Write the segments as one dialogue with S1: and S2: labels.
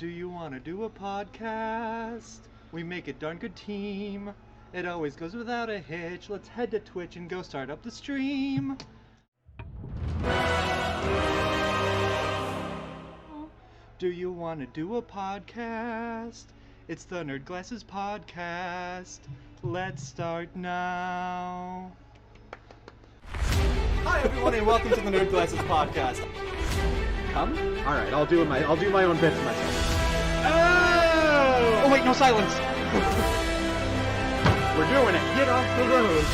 S1: Do you want to do a podcast? We make a darn good team. It always goes without a hitch. Let's head to Twitch and go start up the stream. Do you want to do a podcast? It's the Nerd Glasses Podcast. Let's start now. Hi everyone and welcome to the Nerd Glasses Podcast. Come?
S2: All right, I'll do my own bits myself.
S1: Oh wait, no silence.
S2: We're doing it. Get off the road.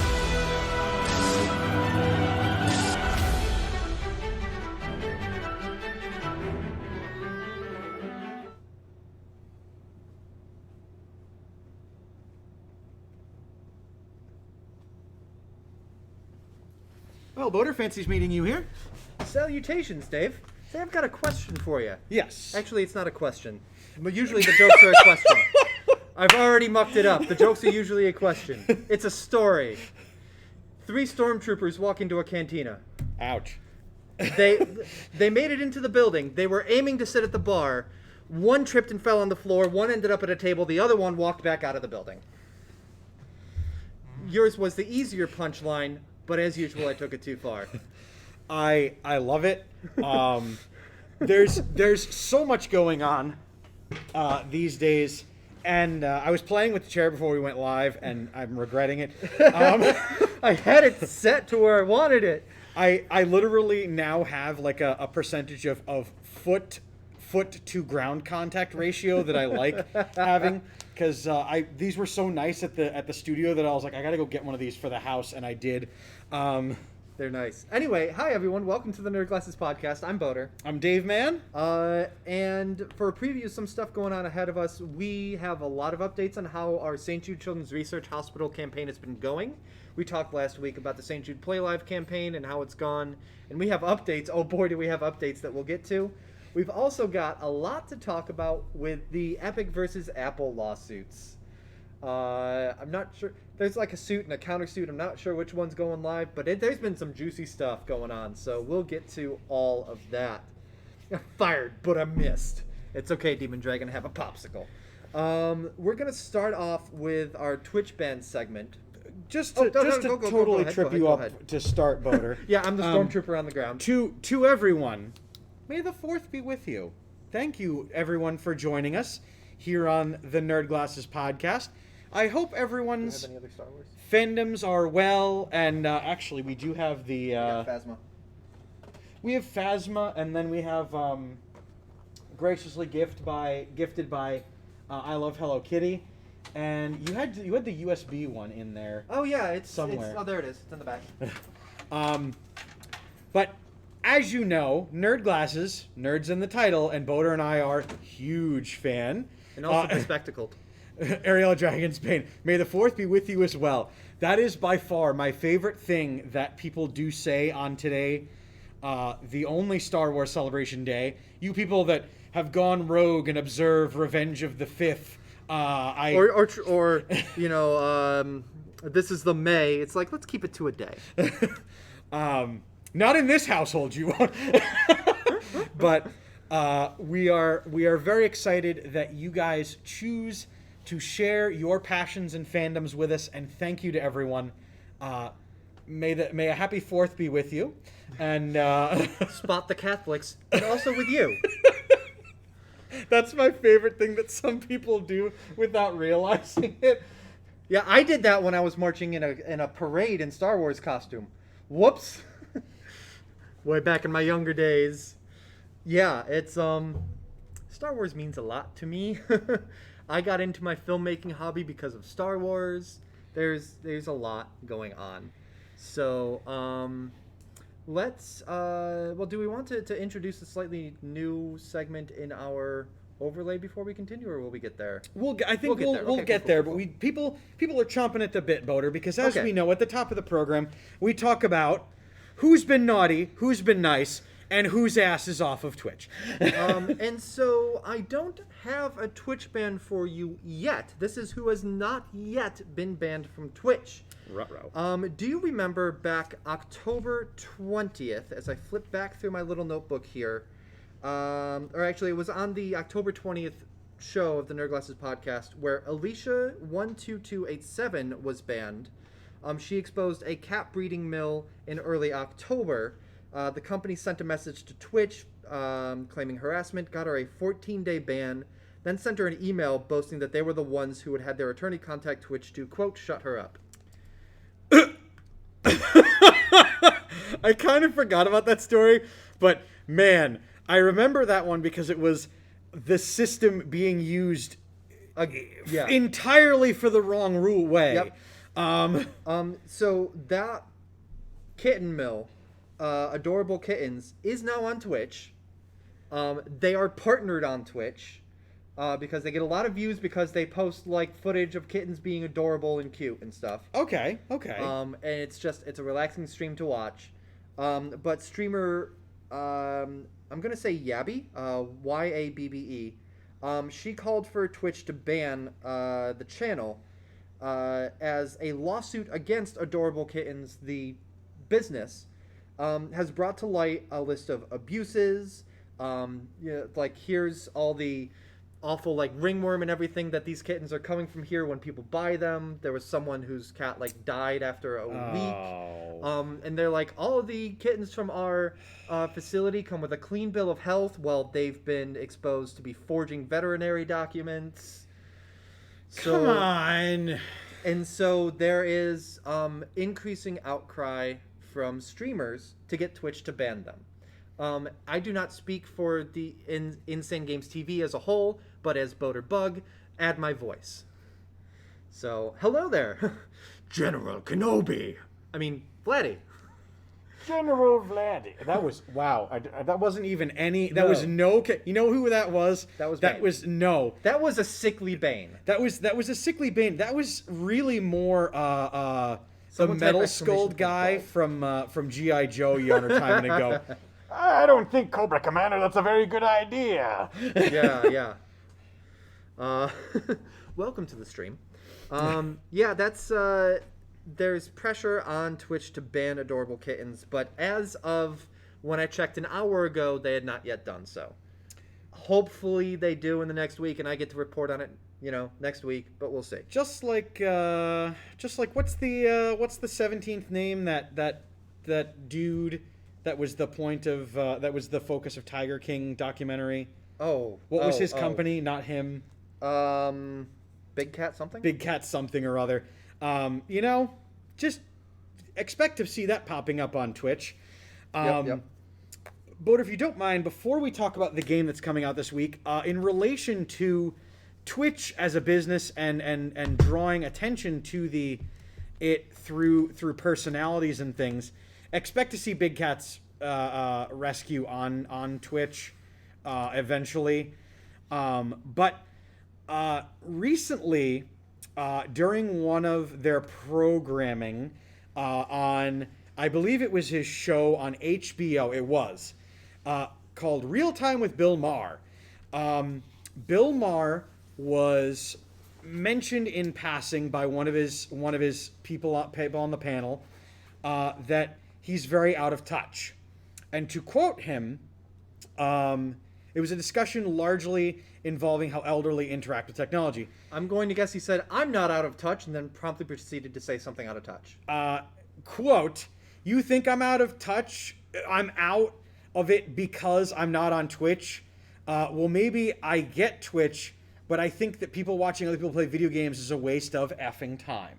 S2: Well, Boater, fancies meeting you here.
S3: Salutations, Dave. Say, I've got a question for you.
S2: Yes.
S3: Actually, it's not a question. But usually the jokes are a question. I've already mucked it up. The jokes are usually a question. It's a story. 3 stormtroopers walk into a cantina.
S2: Ouch.
S3: They made it into the building. They were aiming to sit at the bar. One tripped and fell on the floor. One ended up at a table. The other one walked back out of the building. Yours was the easier punchline, but as usual, I took it too far.
S2: I love it. There's so much going on these days, and I was playing with the chair before we went live, and I'm regretting it.
S3: I had it set to where I wanted it.
S2: I literally now have like a percentage of foot to ground contact ratio that I like having, because these were so nice at the studio that I was like, I gotta go get one of these for the house, and I did.
S3: They're nice. Anyway, hi everyone. Welcome to the Nerd Glasses Podcast. I'm Boater.
S2: I'm Dave Man.
S3: And for a preview of some stuff going on ahead of us, we have a lot of updates on how our St. Jude Children's Research Hospital campaign has been going. We talked last week about the St. Jude PLAYLIVE campaign and how it's gone. And we have updates. Oh boy, do we have updates that we'll get to. We've also got a lot to talk about with the Epic versus Apple lawsuits. I'm not sure. There's like a suit and a countersuit. I'm not sure which one's going live, but there's been some juicy stuff going on, so we'll get to all of that. I fired, but I missed. It's okay, Demon Dragon, have a popsicle. We're going to start off with our Twitch ban segment.
S2: Just to totally trip you up to start, Boater.
S3: Yeah, I'm the stormtrooper on the ground.
S2: To everyone, may the 4th be with you. Thank you, everyone, for joining us here on the Nerd Glasses Podcast. I hope everyone's
S3: any other Star Wars?
S2: fandoms are well, and actually we do have the...
S3: Phasma.
S2: We have Phasma, and then we have graciously gifted by I Love Hello Kitty, and you had the USB one in there.
S3: Oh yeah, it's
S2: somewhere.
S3: Oh, there it is. It's in the back.
S2: But as you know, Nerd Glasses, nerds in the title, and Boater and I are huge fan.
S3: And also bespectacled.
S2: Ariel Dragon's Bane. May the 4th be with you as well. That is by far my favorite thing that people do say on today, the only Star Wars Celebration Day. You people that have gone rogue and observe Revenge of the Fifth.
S3: Or you know, this is the May. It's like, let's keep it to a day.
S2: Not in this household, you won't. But we are very excited that you guys choose to share your passions and fandoms with us, and thank you to everyone. May a happy 4th be with you, and
S3: spot the Catholics, and also with you.
S2: That's my favorite thing that some people do without realizing it.
S3: Yeah, I did that when I was marching in a parade in Star Wars costume. Whoops. Way back in my younger days. Yeah, it's Star Wars means a lot to me. I got into my filmmaking hobby because of Star Wars. There's a lot going on. So, let's well, do we want to introduce a slightly new segment in our overlay before we continue, or will we get there?
S2: We'll get there. But people are chomping at the bit, Boater, because as we know, at the top of the program, we talk about who's been naughty, who's been nice, and whose ass is off of Twitch.
S3: And so I don't have a Twitch ban for you yet. This is who has not yet been banned from Twitch.
S2: Ruh-roh.
S3: Do you remember back October 20th, as I flip back through my little notebook here, or actually, it was on the October 20th show of the Nerd Glasses podcast where Alicia 12287 was banned. She exposed a cat breeding mill in early October. The company sent a message to Twitch claiming harassment, got her a 14-day ban, then sent her an email boasting that they were the ones who had had their attorney contact Twitch to, quote, shut her up.
S2: I kind of forgot about that story, but man, I remember that one because it was the system being used entirely for the wrong way.
S3: Yep. So that kitten mill, Adorable Kittens, is now on Twitch. They are partnered on Twitch because they get a lot of views because they post like footage of kittens being adorable and cute and stuff.
S2: Okay.
S3: And it's a relaxing stream to watch. But streamer, I'm gonna say Yabby, Yabbe. She called for Twitch to ban the channel as a lawsuit against Adorable Kittens, the business, has brought to light a list of abuses. Like here's all the awful like ringworm and everything that these kittens are coming from here when people buy them. There was someone whose cat like died after a week. And they're like, all of the kittens from our facility come with a clean bill of health. Well, they've been exposed to be forging veterinary documents.
S2: Come on.
S3: And so there is increasing outcry from streamers to get Twitch to ban them. I do not speak for the Insane Games TV as a whole, but as Boater Bug, add my voice. So, hello there, General Kenobi. I mean, Vladdy.
S2: General Vladdy. That was, wow. That wasn't even any, that was no, you know who that was?
S3: That was
S2: That was, no.
S3: That was a sickly Bane.
S2: That was a sickly Bane. That was really more, the
S3: Someone type
S2: metal
S3: exclamation
S2: skulled
S3: point
S2: guy
S3: above.
S2: from G.I. Joe yonder time and ago. I don't think, Cobra Commander, that's a very good idea.
S3: Yeah. Welcome to the stream. That's there's pressure on Twitch to ban Adorable Kittens, but as of when I checked an hour ago, they had not yet done so. Hopefully they do in the next week, and I get to report on it, next week, but we'll see.
S2: Just like what's the 17th name that dude that was the point of that was the focus of Tiger King documentary? What was his company? Not him.
S3: Big Cat something?
S2: Big Cat something or other. Just expect to see that popping up on Twitch.
S3: Yep.
S2: But if you don't mind, before we talk about the game that's coming out this week, in relation to Twitch as a business and drawing attention to it through personalities and things, expect to see Big Cat's rescue on Twitch eventually. But recently, during one of their programming on, I believe it was his show on HBO, it was, called Real Time with Bill Maher. Bill Maher was mentioned in passing by one of his people on the panel that he's very out of touch. And to quote him, it was a discussion largely involving how elderly interact with technology.
S3: I'm going to guess he said, "I'm not out of touch," and then promptly proceeded to say something out of touch.
S2: Quote, "You think I'm out of touch? I'm out of it because I'm not on Twitch? Well, maybe I get Twitch, but I think that people watching other people play video games is a waste of effing time."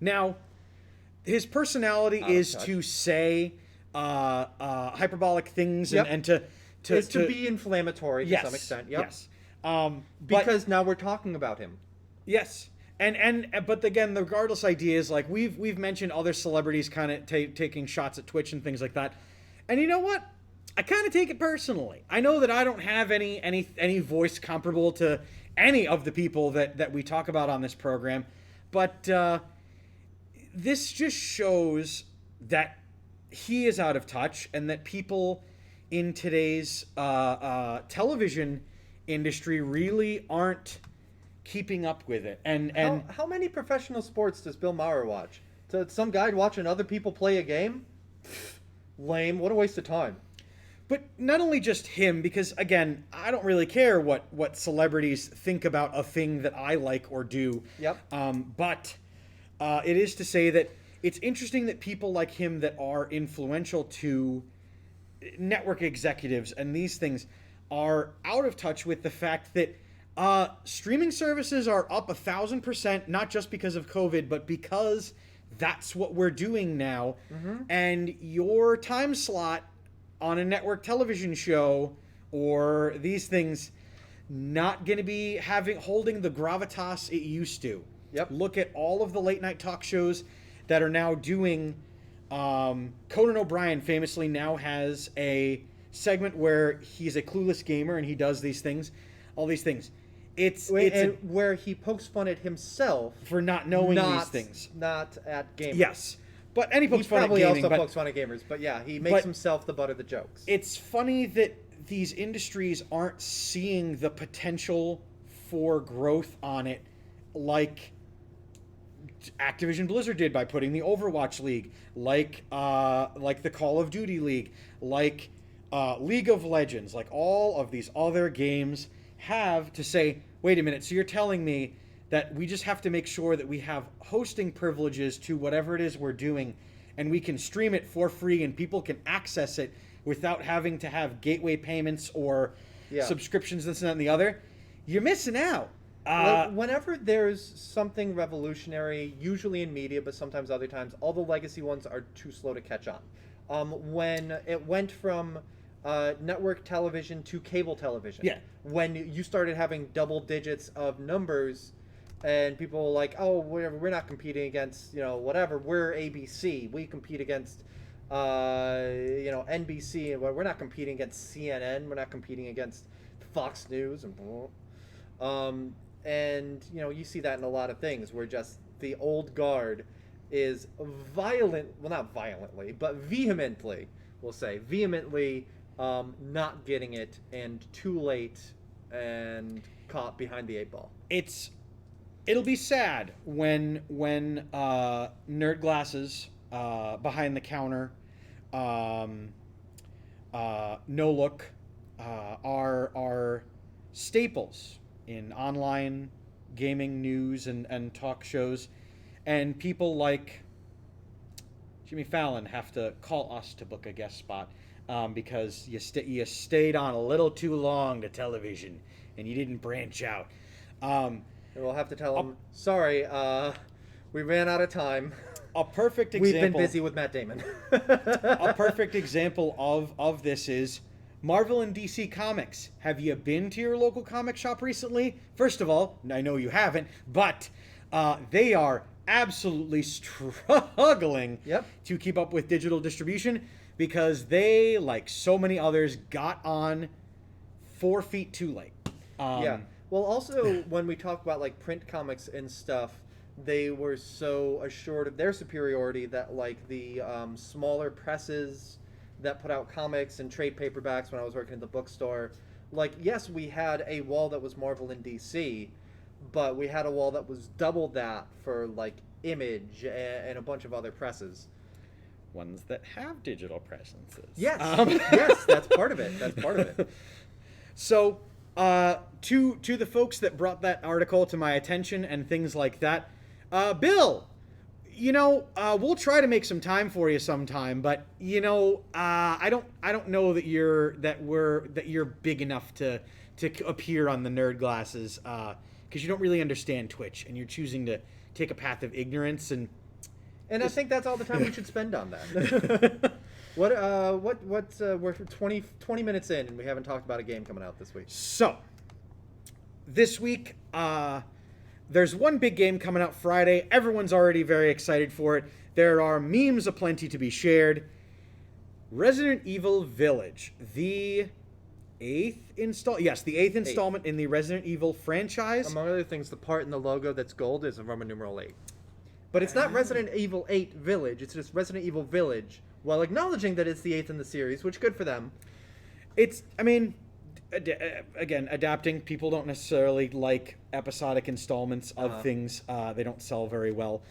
S2: Now, his personality is to say hyperbolic things and to
S3: be inflammatory to some extent. Yep.
S2: Yes.
S3: Because now we're talking about him.
S2: Yes. But again, the regardless idea is like we've mentioned other celebrities kind of taking shots at Twitch and things like that. And you know what? I kind of take it personally. I know that I don't have any voice comparable to any of the people that we talk about on this program, but this just shows that he is out of touch and that people in today's television industry really aren't keeping up with it. And
S3: how many professional sports does Bill Maher watch? Some guy watching other people play a game? Lame. What a waste of time.
S2: But not only just him, because again, I don't really care what celebrities think about a thing that I like or do.
S3: Yep.
S2: But it is to say that it's interesting that people like him that are influential to network executives and these things are out of touch with the fact that streaming services are up 1,000%, not just because of COVID, but because that's what we're doing now. And your time slot on a network television show or these things not going to be holding the gravitas it used to.
S3: Yep.
S2: Look at all of the late night talk shows that are now doing. Conan O'Brien famously now has a segment where he's a clueless gamer and he does these things, all these things. It's
S3: where he pokes fun at himself
S2: for not knowing these things.
S3: Not at gamers.
S2: Yes. But and he pokes fun at
S3: probably
S2: gaming.
S3: also pokes fun at gamers, but yeah, he makes himself the butt of the jokes.
S2: It's funny that these industries aren't seeing the potential for growth on it like Activision Blizzard did by putting the Overwatch League, like the Call of Duty League, like League of Legends, like all of these other games have to say, wait a minute, so you're telling me that we just have to make sure that we have hosting privileges to whatever it is we're doing, and we can stream it for free and people can access it without having to have gateway payments or subscriptions, this and that and the other. You're missing out.
S3: Whenever there's something revolutionary, usually in media, but sometimes other times, all the legacy ones are too slow to catch on. When it went from network television to cable television, when you started having double digits of numbers, and people were like, oh, we're not competing against, whatever, we're ABC, we compete against NBC, and we're not competing against CNN, we're not competing against Fox News, and you see that in a lot of things where just the old guard is not violently, but vehemently, not getting it and too late and caught behind the 8 ball.
S2: It'll be sad when Nerd Glasses, Behind the Counter, No Look are staples in online gaming news and talk shows, and people like Jimmy Fallon have to call us to book a guest spot because you stayed on a little too long to television and you didn't branch out.
S3: And we'll have to tell him, sorry, we ran out of time.
S2: A perfect example.
S3: We've been busy with Matt Damon.
S2: A perfect example of this is Marvel and DC Comics. Have you been to your local comic shop recently? First of all, I know you haven't, but they are absolutely struggling to keep up with digital distribution because they, like so many others, got on 4 feet too late.
S3: Well, also, when we talk about, like, print comics and stuff, they were so assured of their superiority that, like, the smaller presses that put out comics and trade paperbacks when I was working at the bookstore, like, yes, we had a wall that was Marvel and DC, but we had a wall that was double that for, like, Image and a bunch of other presses.
S2: Ones that have digital presences.
S3: Yes, yes, that's part of it. That's part of it.
S2: So, to the folks that brought that article to my attention and things like that, Bill, we'll try to make some time for you sometime, but I don't know that you're big enough to appear on the Nerd Glasses because you don't really understand Twitch and you're choosing to take a path of ignorance and
S3: I think that's all the time we should spend on that. We're 20 minutes in and we haven't talked about a game coming out this week.
S2: So, this week, there's one big game coming out Friday. Everyone's already very excited for it. There are memes aplenty to be shared. Resident Evil Village, the eighth installment in the Resident Evil franchise.
S3: Among other things, the part in the logo that's gold is a Roman numeral 8. But it's not Resident Evil 8 Village, it's just Resident Evil Village, while acknowledging that it's the 8th in the series, which good for them.
S2: Again, adapting. People don't necessarily like episodic installments of things. They don't sell very well.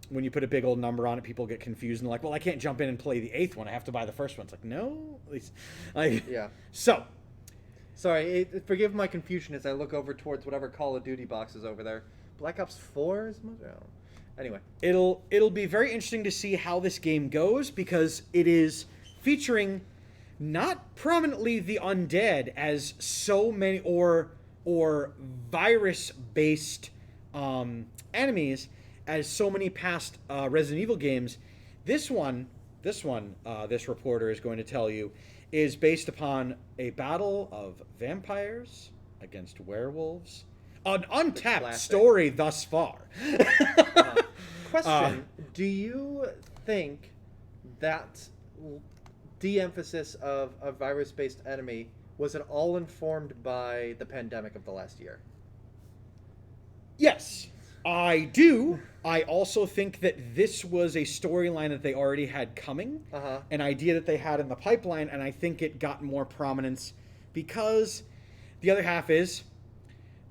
S2: when you put a big old number on it, people get confused and like, well, I can't jump in and play the 8th one. I have to buy the first one. It's like, no, at least, like,
S3: Yeah.
S2: So,
S3: Sorry, forgive my confusion as I look over towards whatever Call of Duty box is over there. Black Ops 4 is much. Oh. Anyway,
S2: it'll be very interesting to see how this game goes because it is featuring not prominently the undead as so many or virus based enemies as so many past Resident Evil games. This reporter is going to tell you is based upon a battle of vampires against werewolves. An untapped story thus far.
S3: Question: do you think that de-emphasis of a virus-based enemy was at all informed by the pandemic of the last year?
S2: Yes, I do. I also think that this was a storyline that they already had coming, an idea that they had in the pipeline, and I think it got more prominence because the other half is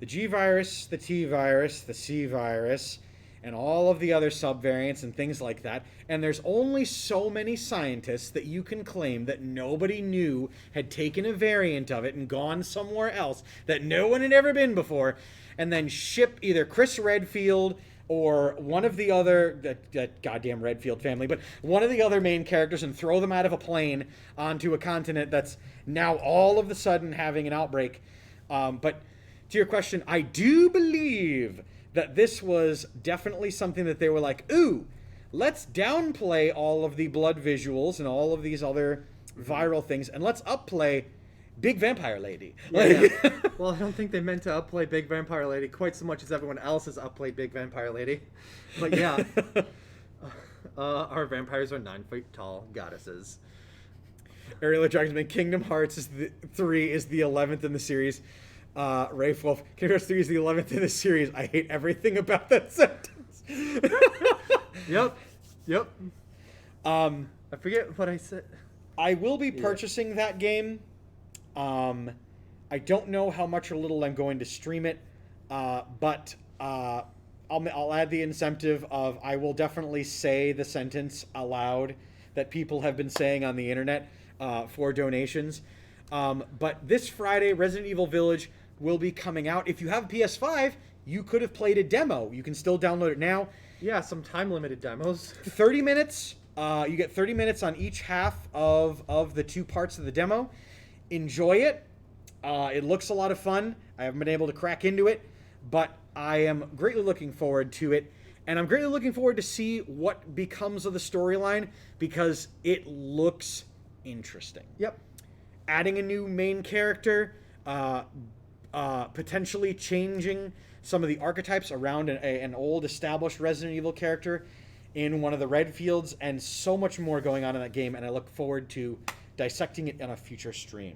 S2: the G virus, the T virus, the C virus, and all of the other subvariants and things like that. And there's only so many scientists that you can claim that nobody knew had taken a variant of it and gone somewhere else that no one had ever been before, and then ship either Chris Redfield or one of the other, that goddamn Redfield family, but one of the other main characters and throw them out of a plane onto a continent that's now all of a sudden having an outbreak. But to your question, I do believe that this was definitely something that they were like, ooh, let's downplay all of the blood visuals and all of these other viral things, and let's upplay Big Vampire Lady.
S3: Yeah. Well, I don't think they meant to upplay Big Vampire Lady quite so much as everyone else has upplayed Big Vampire Lady. But yeah, our vampires are 9 feet tall goddesses.
S2: Ariel Dragonsman, Kingdom Hearts 3 is the 11th in the series. Rafe Wolf, Kingdom Hearts 3 is the 11th in the series. I hate everything about that sentence.
S3: Yep.
S2: I
S3: forget what I said.
S2: I will be purchasing that game. I don't know how much or little I'm going to stream it, but I'll add the incentive of I will definitely say the sentence aloud that people have been saying on the internet for donations. But this Friday, Resident Evil Village will be coming out. If you have a PS5, you could have played a demo. You can still download it now.
S3: Yeah, some time-limited demos.
S2: 30 minutes. You get 30 minutes on each half of the two parts of the demo. Enjoy it. It looks a lot of fun. I haven't been able to crack into it, but I am greatly looking forward to it. And I'm greatly looking forward to see what becomes of the storyline because it looks interesting.
S3: Yep.
S2: Adding a new main character, potentially changing some of the archetypes around an old established Resident Evil character in one of the Redfields, and so much more going on in that game, and I look forward to dissecting it on a future stream.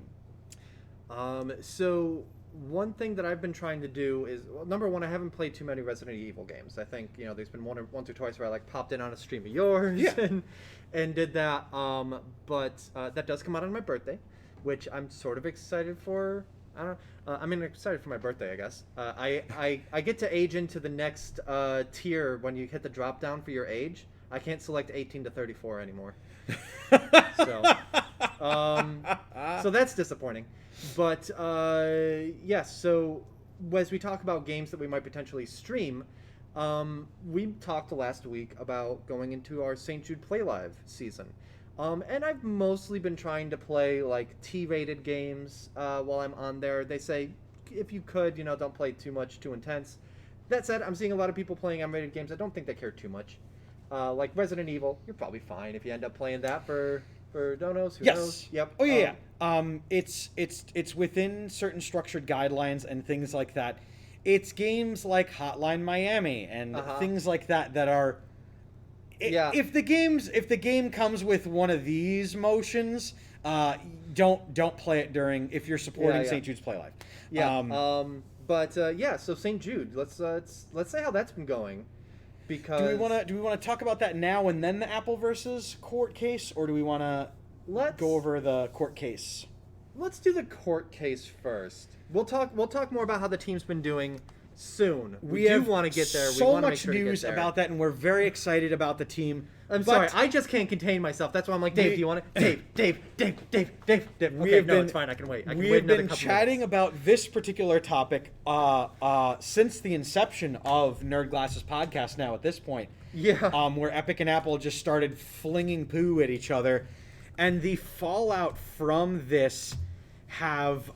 S3: So one thing that I've been trying to do is, well, number one, I haven't played too many Resident Evil games. I think, there's been once or twice where I popped in on a stream of yours and did that. But that does come out on my birthday, which I'm sort of excited for. I don't know. I'm excited for my birthday, I guess. I get to age into the next tier when you hit the drop down for your age. I can't select 18 to 34 anymore. So that's disappointing. But yes, so as we talk about games that we might potentially stream, we talked last week about going into our St. Jude PLAYLIVE season. And I've mostly been trying to play T-rated games while I'm on there. They say if you could, don't play too much, too intense. That said, I'm seeing a lot of people playing M-rated games. I don't think they care too much. Like Resident Evil, you're probably fine if you end up playing that for donos. Who knows? Yep.
S2: Oh yeah. It's within certain structured guidelines and things like that. It's games like Hotline Miami and things like that are. If the game comes with one of these motions, don't play it during if you're supporting St. Jude's PLAYLIVE.
S3: So St. Jude, let's say how that's been going. Because
S2: do we want to talk about that now and then the Apple versus court case, or do we want to go over the court case?
S3: Let's do the court case first. We'll talk more about how the team's been doing soon. We
S2: have
S3: do want to get there.
S2: So
S3: we want to make
S2: much
S3: sure to get
S2: news
S3: there.
S2: about that, and we're very excited about the team.
S3: I'm
S2: But
S3: sorry, I just can't contain myself. That's why I'm like, Dave, do you want it? Dave.
S2: We
S3: Okay,
S2: have
S3: no,
S2: been-
S3: it's fine. I can wait. I can
S2: we
S3: wait
S2: have
S3: another
S2: been
S3: couple
S2: chatting
S3: minutes.
S2: about this particular topic since the inception of Nerd Glasses podcast. Now at this point, where Epic and Apple just started flinging poo at each other, and the fallout from this have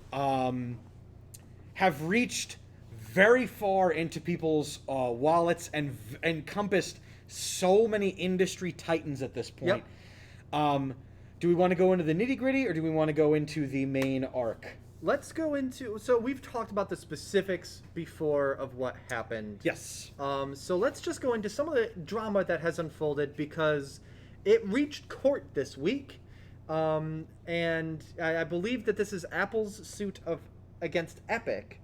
S2: reached very far into people's wallets and encompassed so many industry titans at this point. Do we want to go into the nitty-gritty, or do we want to go into the main arc?
S3: Let's go into... So we've talked about the specifics before of what happened.
S2: Yes.
S3: So let's just go into some of the drama that has unfolded, because it reached court this week. And I believe that this is Apple's suit against Epic.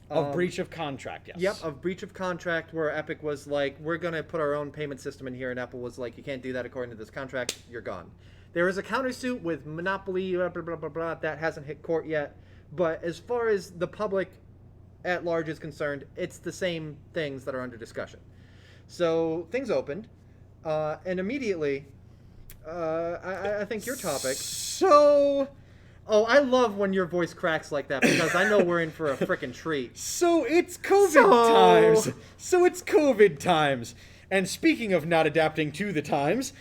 S2: Of breach of contract, yes.
S3: Yep, of breach of contract, where Epic was like, we're going to put our own payment system in here, and Apple was like, you can't do that according to this contract, you're gone. There is a countersuit with Monopoly, blah, blah, blah, blah, blah, that hasn't hit court yet, but as far as the public at large is concerned, it's the same things that are under discussion. So, things opened, and immediately, I think your topic...
S2: So...
S3: Oh, I love when your voice cracks like that, because I know we're in for a frickin' treat.
S2: So it's COVID times. So it's COVID times. And speaking of not adapting to the times,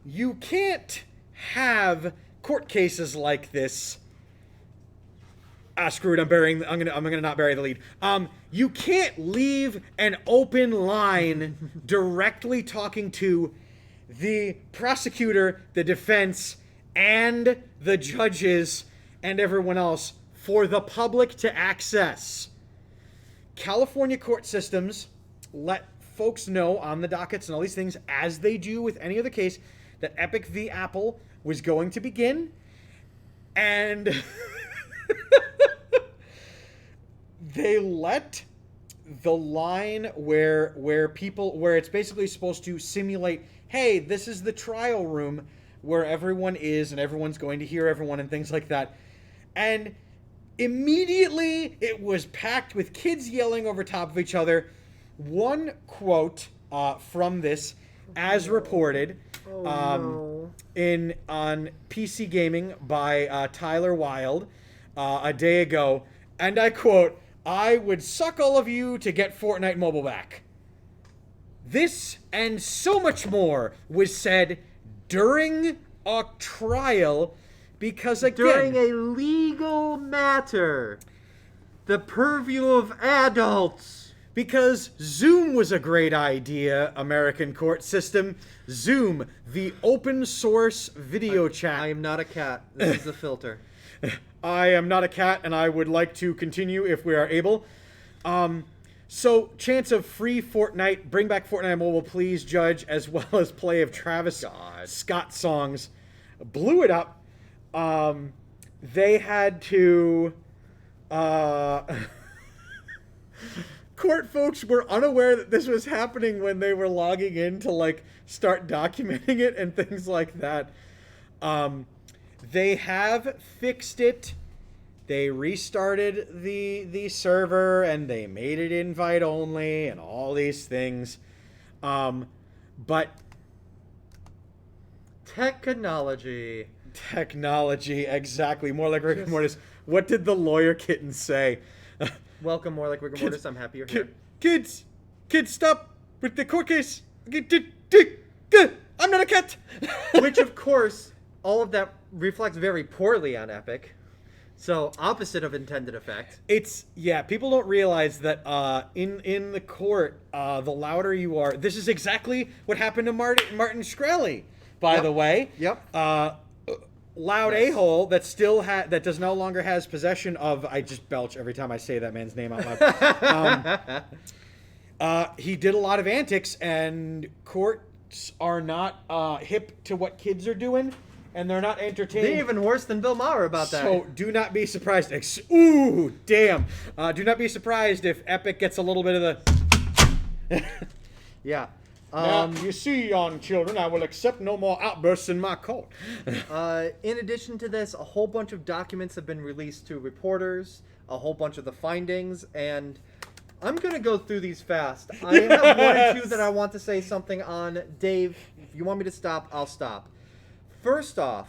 S2: you can't have court cases like this. Screw it. I'm gonna not bury the lead. You can't leave an open line directly talking to the prosecutor, the defense, and the judges and everyone else for the public to access. California court systems let folks know on the dockets and all these things, as they do with any other case, that Epic v. Apple was going to begin. And they let the line where it's basically supposed to simulate, hey, this is the trial room where everyone is and everyone's going to hear everyone and things like that. And immediately it was packed with kids yelling over top of each other. One quote from this, as reported on PC Gaming by Tyler Wilde a day ago, and I quote, "I would suck all of you to get Fortnite Mobile back." This and so much more was said during a trial, because again,
S3: during a legal matter, the purview of adults.
S2: Because Zoom was a great idea, American court system. Zoom, the open source video chat.
S3: I am not a cat. This is the filter.
S2: I am not a cat, and I would like to continue if we are able. So, chance of free Fortnite, bring back Fortnite Mobile, please, judge, as well as play of Travis Scott songs. Blew it up. They had to... Court folks were unaware that this was happening when they were logging in to, like, start documenting it and things like that. They have fixed it. They restarted the server, and they made it invite only and all these things. But
S3: technology,
S2: exactly. More like Rick and Mortis. What did the lawyer kitten say?
S3: Welcome, more like Rick and Mortis. I'm happy you're here.
S2: Kids, stop with the court case. I'm not a cat.
S3: Which, of course, all of that reflects very poorly on Epic. So, opposite of intended effect.
S2: People don't realize that in the court, the louder you are... This is exactly what happened to Martin Shkreli, by the way.
S3: Yep.
S2: Loud a-hole that still that does no longer has possession of... I just belch every time I say that man's name out loud. He did a lot of antics, and courts are not hip to what kids are doing. And they're not entertained.
S3: They're even worse than Bill Maher about that.
S2: So do not be surprised. Ooh, damn. Do not be surprised if Epic gets a little bit of the...
S3: Yeah.
S2: Now, you see, young children, I will accept no more outbursts in my court.
S3: In addition to this, a whole bunch of documents have been released to reporters, a whole bunch of the findings, and I'm going to go through these fast. I have one or two that I want to say something on. Dave, if you want me to stop, I'll stop. First off,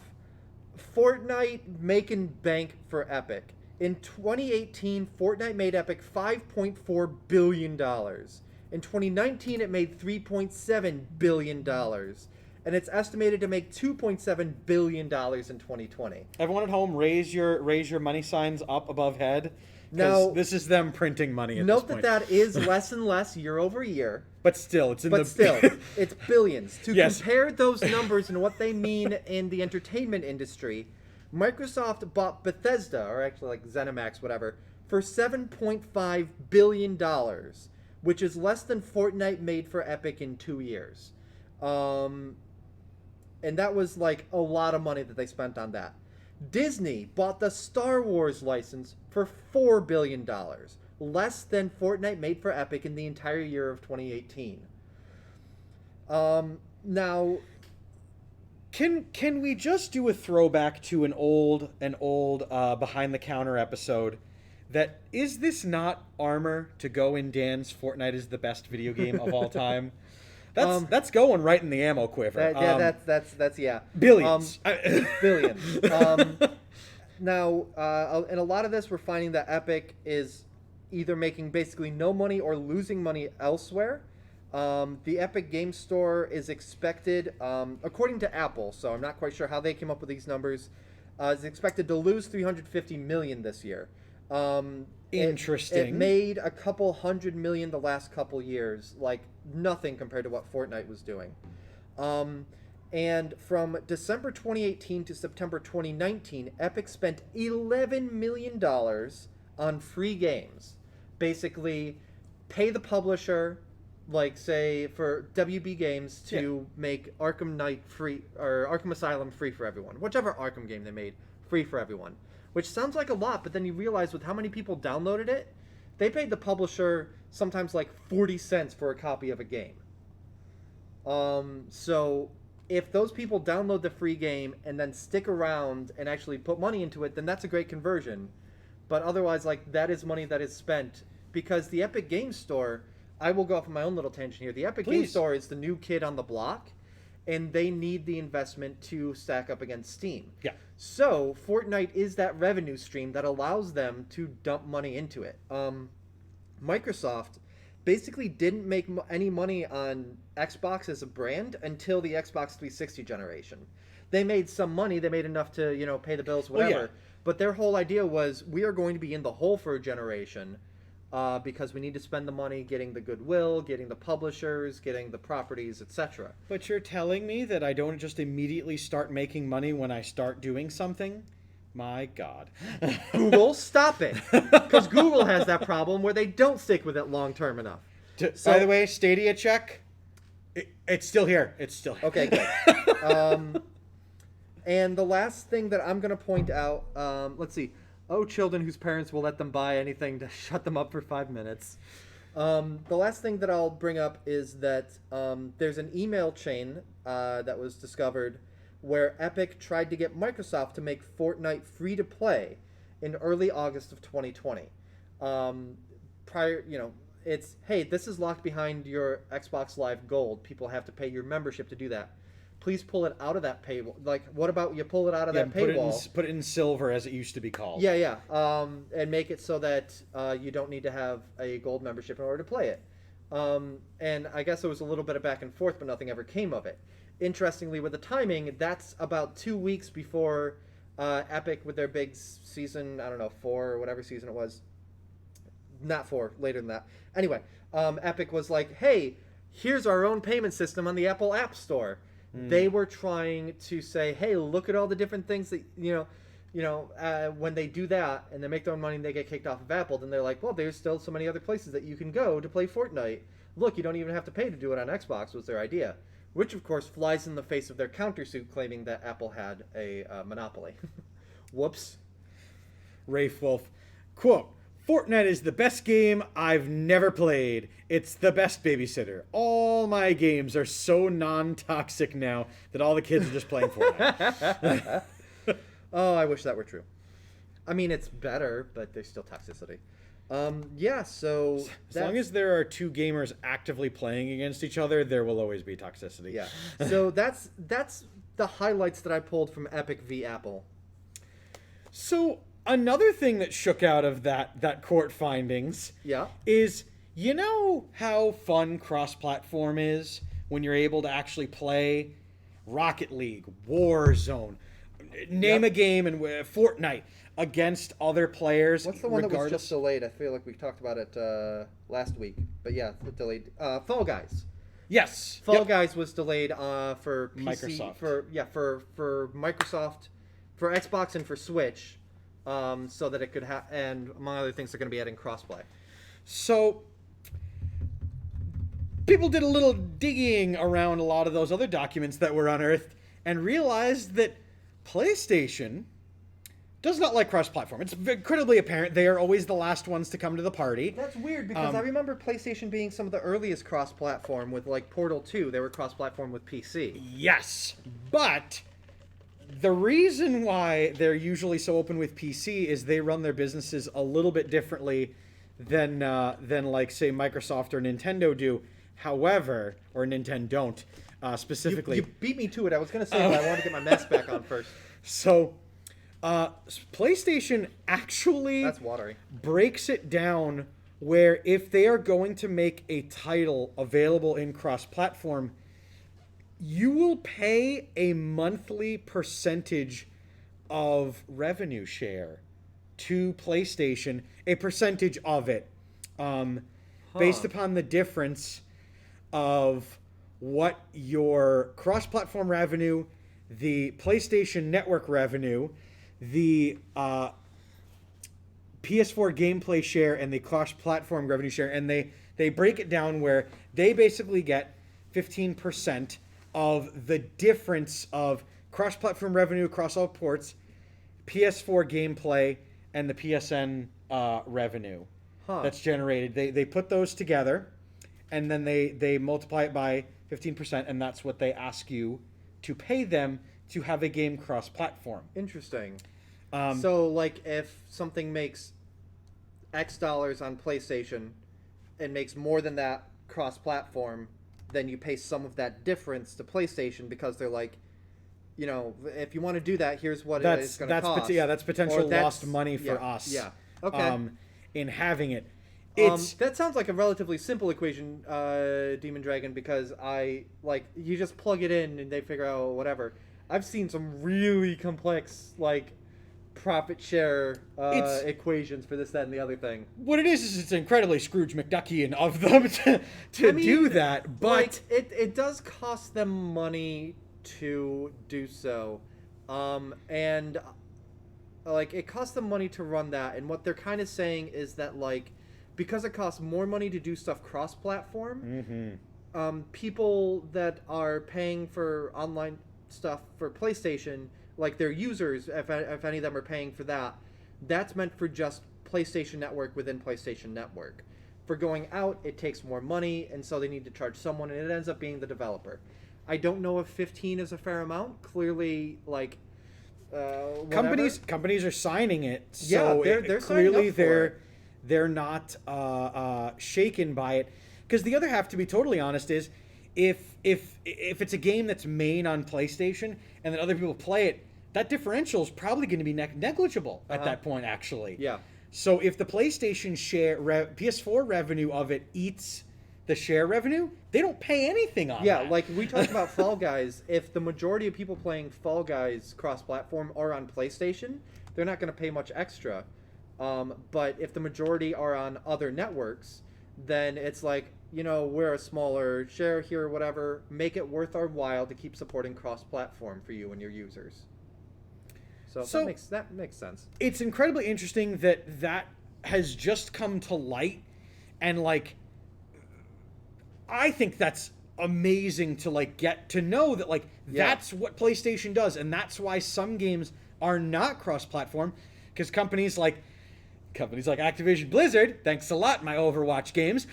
S3: Fortnite making bank for Epic. In 2018, Fortnite made Epic $5.4 billion. In 2019, it made $3.7 billion. And it's estimated to make $2.7 billion in 2020.
S2: Everyone at home, raise your money signs up above head.
S3: Now,
S2: this is them printing money at
S3: note
S2: this point.
S3: that is less and less year over year.
S2: But still, it's
S3: it's billions. To
S2: Yes.
S3: compare those numbers and what they mean in the entertainment industry, Microsoft bought Bethesda, or actually like ZeniMax, whatever, for $7.5 billion, which is less than Fortnite made for Epic in 2 years. And that was like a lot of money that they spent on that. Disney bought the Star Wars license for $4 billion, less than Fortnite made for Epic in the entire year of 2018. Now,
S2: can we just do a throwback to an old behind the counter episode? That is this not armor to go in Dan's Fortnite is the best video game of all time? That's going right in the ammo quiver.
S3: That's
S2: billions.
S3: Billions. Now, in a lot of this, we're finding that Epic is either making basically no money or losing money elsewhere. The Epic Game Store is expected, according to Apple, so I'm not quite sure how they came up with these numbers, is expected to lose $350 million this year.
S2: Interesting.
S3: It made a couple $100 million the last couple years, like nothing compared to what Fortnite was doing. And from December 2018 to September 2019, Epic spent $11 million on free games. Basically, pay the publisher, like say for WB Games, to make Arkham Knight free, or Arkham Asylum free for everyone. Whichever Arkham game they made, free for everyone. Which sounds like a lot, but then you realize with how many people downloaded it, they paid the publisher sometimes like 40 cents for a copy of a game. So if those people download the free game and then stick around and actually put money into it, then that's a great conversion. But otherwise, like, that is money that is spent, because the Epic Game Store, I will go off on my own little tangent here. The Epic Game Store is the new kid on the block, and they need the investment to stack up against Steam.
S2: Yeah.
S3: So Fortnite is that revenue stream that allows them to dump money into it. Microsoft basically didn't make any money on Xbox as a brand until the Xbox 360 generation. They made some money. They made enough to, pay the bills, whatever.
S2: Well, yeah.
S3: But their whole idea was, we are going to be in the hole for a generation because we need to spend the money getting the goodwill, getting the publishers, getting the properties, etc.
S2: But you're telling me that I don't just immediately start making money when I start doing something? My God.
S3: Google, stop it. Because Google has that problem where they don't stick with it long term enough.
S2: By the way, Stadia check. It's still here. It's still here.
S3: Okay, good. And the last thing that I'm going to point out, let's see. Oh, children whose parents will let them buy anything to shut them up for 5 minutes. The last thing that I'll bring up is that there's an email chain that was discovered where Epic tried to get Microsoft to make Fortnite free to play in early August of 2020. It's, hey, this is locked behind your Xbox Live Gold. People have to pay your membership to do that. Please pull it out of that paywall. Like, what about you pull it out of that paywall?
S2: Put it in silver, as it used to be called.
S3: Yeah. And make it so that you don't need to have a gold membership in order to play it. And I guess there was a little bit of back and forth, but nothing ever came of it. Interestingly, with the timing, that's about 2 weeks before Epic with their big season, 4 or whatever season it was. Not 4, later than that. Anyway, Epic was like, hey, here's our own payment system on the Apple App Store. They were trying to say, hey, look at all the different things that, when they do that and they make their own money and they get kicked off of Apple, then they're like, well, there's still so many other places that you can go to play Fortnite. Look, you don't even have to pay to do it on Xbox, was their idea. Which, of course, flies in the face of their countersuit claiming that Apple had a monopoly. Whoops.
S2: Rafe Wolf. Quote, Fortnite is the best game I've never played. It's the best babysitter. All my games are so non-toxic now that all the kids are just playing Fortnite.
S3: Oh, I wish that were true. I mean, it's better, but there's still toxicity. Yeah, so...
S2: As long as there are two gamers actively playing against each other, there will always be toxicity.
S3: Yeah. So that's the highlights that I pulled from Epic v. Apple.
S2: So another thing that shook out of that court findings is, you know how fun cross-platform is when you're able to actually play Rocket League, Warzone, name a game, and Fortnite against other players.
S3: What's the one that was just delayed? I feel like we talked about it last week, but yeah, it delayed. Fall Guys.
S2: Yes,
S3: Fall Guys was delayed for PC,
S2: Microsoft.
S3: For Microsoft, for Xbox and for Switch, so that it could have, and among other things, they're going to be adding crossplay.
S2: So people did a little digging around a lot of those other documents that were unearthed and realized that PlayStation does not like cross-platform. It's incredibly apparent. They are always the last ones to come to the party.
S3: That's weird because I remember PlayStation being some of the earliest cross-platform with like Portal 2. They were cross-platform with PC.
S2: Yes, but the reason why they're usually so open with PC is they run their businesses a little bit differently than like say Microsoft or Nintendo do. However, or Nintendo don't specifically.
S3: You beat me to it. I was going to say, but I wanted to get my mask back on first.
S2: So, PlayStation actually
S3: That's watery.
S2: breaks it down where if they are going to make a title available in cross-platform, you will pay a monthly percentage of revenue share to PlayStation, a percentage of it, based upon the difference of what your cross-platform revenue, the PlayStation Network revenue, the PS4 gameplay share, and the cross-platform revenue share, and they break it down where they basically get 15% of the difference of cross-platform revenue across all ports, PS4 gameplay, and the PSN revenue that's generated. They put those together, and then they multiply it by 15%, and that's what they ask you to pay them to have a game cross-platform.
S3: Interesting. So, like, if something makes X dollars on PlayStation and makes more than that cross-platform, then you pay some of that difference to PlayStation because they're like, you know, if you want to do that, here's what it's going to cost.
S2: That's potential lost money for us.
S3: Yeah. Okay.
S2: In having it.
S3: That sounds like a relatively simple equation, Demon Dragon, because you just plug it in and they figure out whatever. I've seen some really complex, like, profit share equations for this, that, and the other thing.
S2: What it is it's incredibly Scrooge McDuckian of them to do that, but
S3: like, it does cost them money to do so, and like it costs them money to run that. And what they're kind of saying is that like because it costs more money to do stuff cross-platform, people that are paying for online stuff for PlayStation, like their users, if any of them are paying for that, that's meant for just PlayStation Network within PlayStation Network. For going out, it takes more money, and so they need to charge someone, and it ends up being the developer. I don't know if 15 is a fair amount. Clearly, like,
S2: companies are signing it, so
S3: yeah, they're
S2: clearly
S3: they're
S2: not shaken by it. Because the other half, to be totally honest, is if it's a game that's made on PlayStation and then other people play it, that differential is probably going to be negligible at that point, actually.
S3: Yeah.
S2: So if the PlayStation share PS4 revenue of it eats the share revenue, they don't pay anything on that.
S3: Yeah, like we talked about Fall Guys. If the majority of people playing Fall Guys cross-platform are on PlayStation, they're not going to pay much extra. But if the majority are on other networks, then it's like, you know, we're a smaller share here or whatever. Make it worth our while to keep supporting cross-platform for you and your users. So that makes sense.
S2: It's incredibly interesting that has just come to light, and like I think that's amazing to like get to know that like that's what PlayStation does, and that's why some games are not cross-platform, because companies like companies like Activision Blizzard, thanks a lot, my Overwatch games.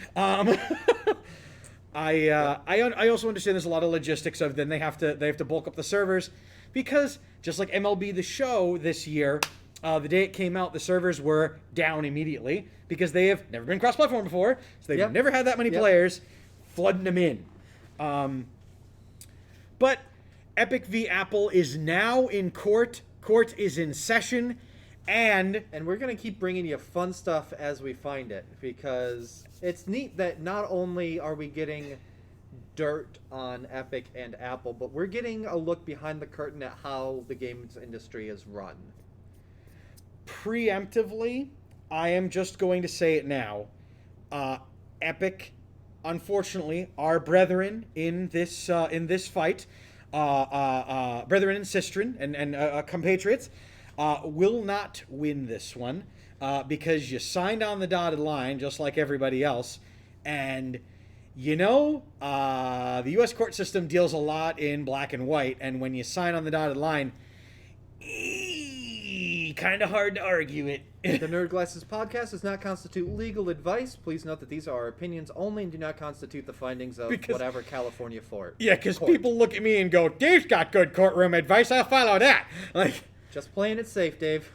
S2: I also understand there's a lot of logistics of then they have to bulk up the servers because just like MLB The Show this year, the day it came out, the servers were down immediately because they have never been cross-platform before, so they've never had that many players flooding them in. But Epic v. Apple is now in court. Court is in session, and
S3: we're going to keep bringing you fun stuff as we find it, because it's neat that not only are we getting dirt on Epic and Apple, but we're getting a look behind the curtain at how the games industry is run.
S2: Preemptively, I am just going to say it now. Epic, unfortunately, our brethren in this fight, brethren in Sistren and compatriots, will not win this one because you signed on the dotted line just like everybody else, and the U.S. court system deals a lot in black and white, and when you sign on the dotted line, kind of hard to argue it.
S3: The Nerd Glasses podcast does not constitute legal advice. Please note that these are our opinions only and do not constitute the findings of whatever California court.
S2: Yeah, because people look at me and go, Dave's got good courtroom advice, I'll follow that.
S3: Just playing it safe, Dave.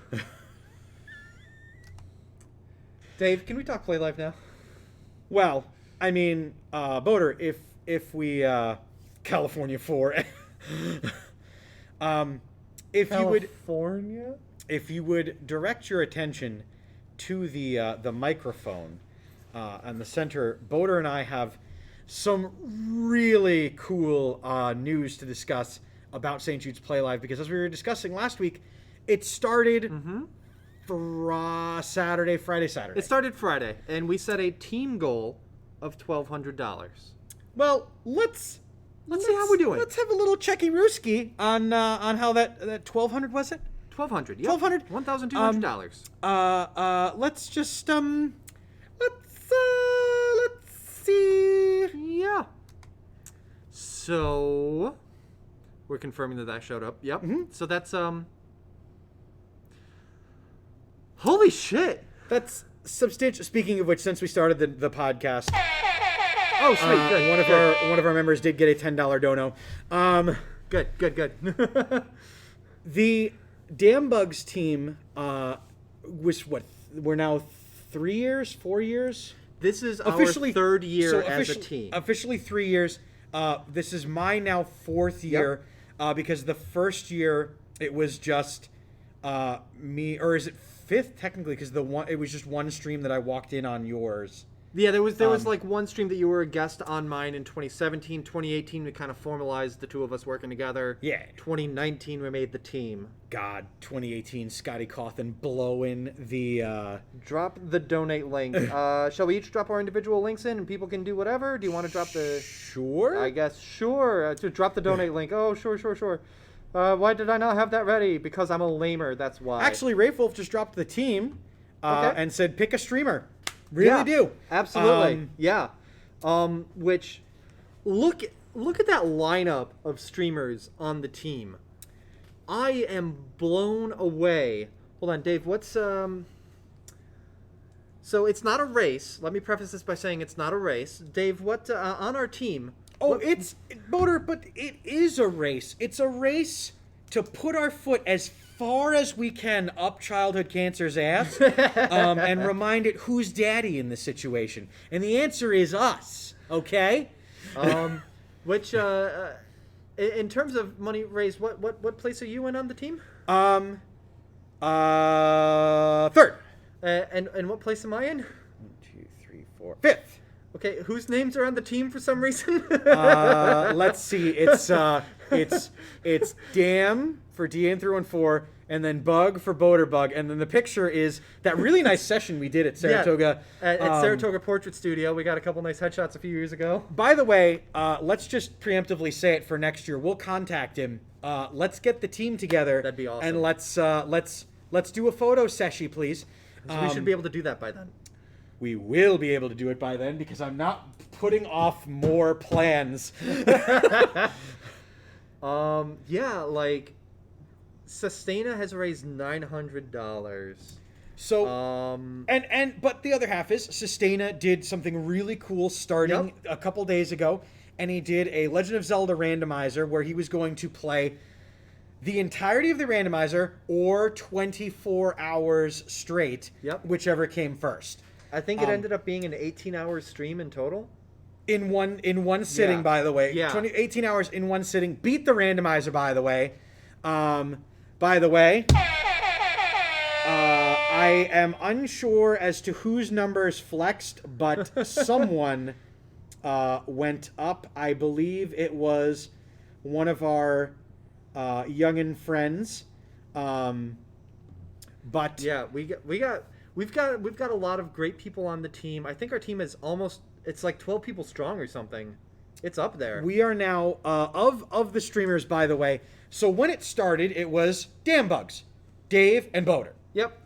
S3: Dave, can we talk PlayLive now?
S2: Well, I mean, Boater, if we California 4 if you would direct your attention to the microphone on the center, Boater and I have some really cool news to discuss about St. Jude's PlayLive, because as we were discussing last week, it started Friday, Saturday.
S3: It started Friday, and we set a team goal of $1,200.
S2: Well, let's
S3: see how we're doing.
S2: Let's have a little checky rooski on how that 1,200 was it?
S3: $1,200. Yeah.
S2: $1,200.
S3: $1,200.
S2: Let's just let's see.
S3: Yeah. So we're confirming that showed up. Yep.
S2: Mm-hmm.
S3: So that's holy shit.
S2: That's substantial. Speaking of which, since we started the podcast,
S3: oh sweet, good.
S2: One of our members did get a $10 dono.
S3: Good.
S2: The Damn Bugs team was what? We're now 3 years, 4 years.
S3: This is
S2: officially
S3: our third year as a team.
S2: Officially 3 years. This is my now fourth year, because the first year it was just me, or is it fifth technically? Because it was just one stream that I walked in on yours.
S3: Yeah, there was like one stream that you were a guest on mine in 2017. 2018, we kind of formalized the two of us working together.
S2: Yeah.
S3: 2019, we made the team.
S2: God, 2018, Scotty Cawthon blowing the...
S3: Drop the donate link. Shall we each drop our individual links in and people can do whatever? Do you want to drop the...
S2: Sure.
S3: I guess, sure. To drop the donate link. Oh, sure. Why did I not have that ready? Because I'm a lamer, that's why.
S2: Actually, Rafe Wolf just dropped the team and said pick a streamer. Really
S3: yeah,
S2: do.
S3: Absolutely. Which look at that lineup of streamers on the team. I am blown away. Hold on, Dave, what's so it's not a race. Let me preface this by saying it's not a race. Dave, what on our team?
S2: It's Boater, but it is a race. It's a race to put our foot as far as we can up childhood cancer's ass and remind it who's daddy in this situation. And the answer is us, okay?
S3: Which, in terms of money raised, what place are you in on the team?
S2: Third.
S3: And what place am I in?
S2: 1, 2, 3, 4. Fifth.
S3: Okay, whose names are on the team for some reason?
S2: Let's see. It's Dam for DN through 4, and then Bug for Boater Bug, and then the picture is that really nice session we did at Saratoga.
S3: Yeah, at Saratoga Portrait Studio. We got a couple nice headshots a few years ago.
S2: By the way, let's just preemptively say it for next year. We'll contact him. Let's get the team together.
S3: That'd be awesome.
S2: And let's do a photo session, please.
S3: We should be able to do that by then.
S2: We will be able to do it by then because I'm not putting off more plans.
S3: Yeah, like Sustaina has raised $900.
S2: So but the other half is Sustaina did something really cool starting a couple days ago, and he did a Legend of Zelda randomizer where he was going to play the entirety of the randomizer or 24 hours straight, whichever came first.
S3: I think it ended up being an 18-hour stream in total.
S2: In one sitting, by the way. 18 hours in one sitting. Beat the randomizer, by the way. I am unsure as to whose numbers flexed, but someone went up. I believe it was one of our youngin' friends. But
S3: yeah, we've got a lot of great people on the team. I think our team is it's like 12 people strong or something. It's up there.
S2: We are now of the streamers, by the way. So when it started, it was Damn Bugs, Dave, and Boder.
S3: Yep.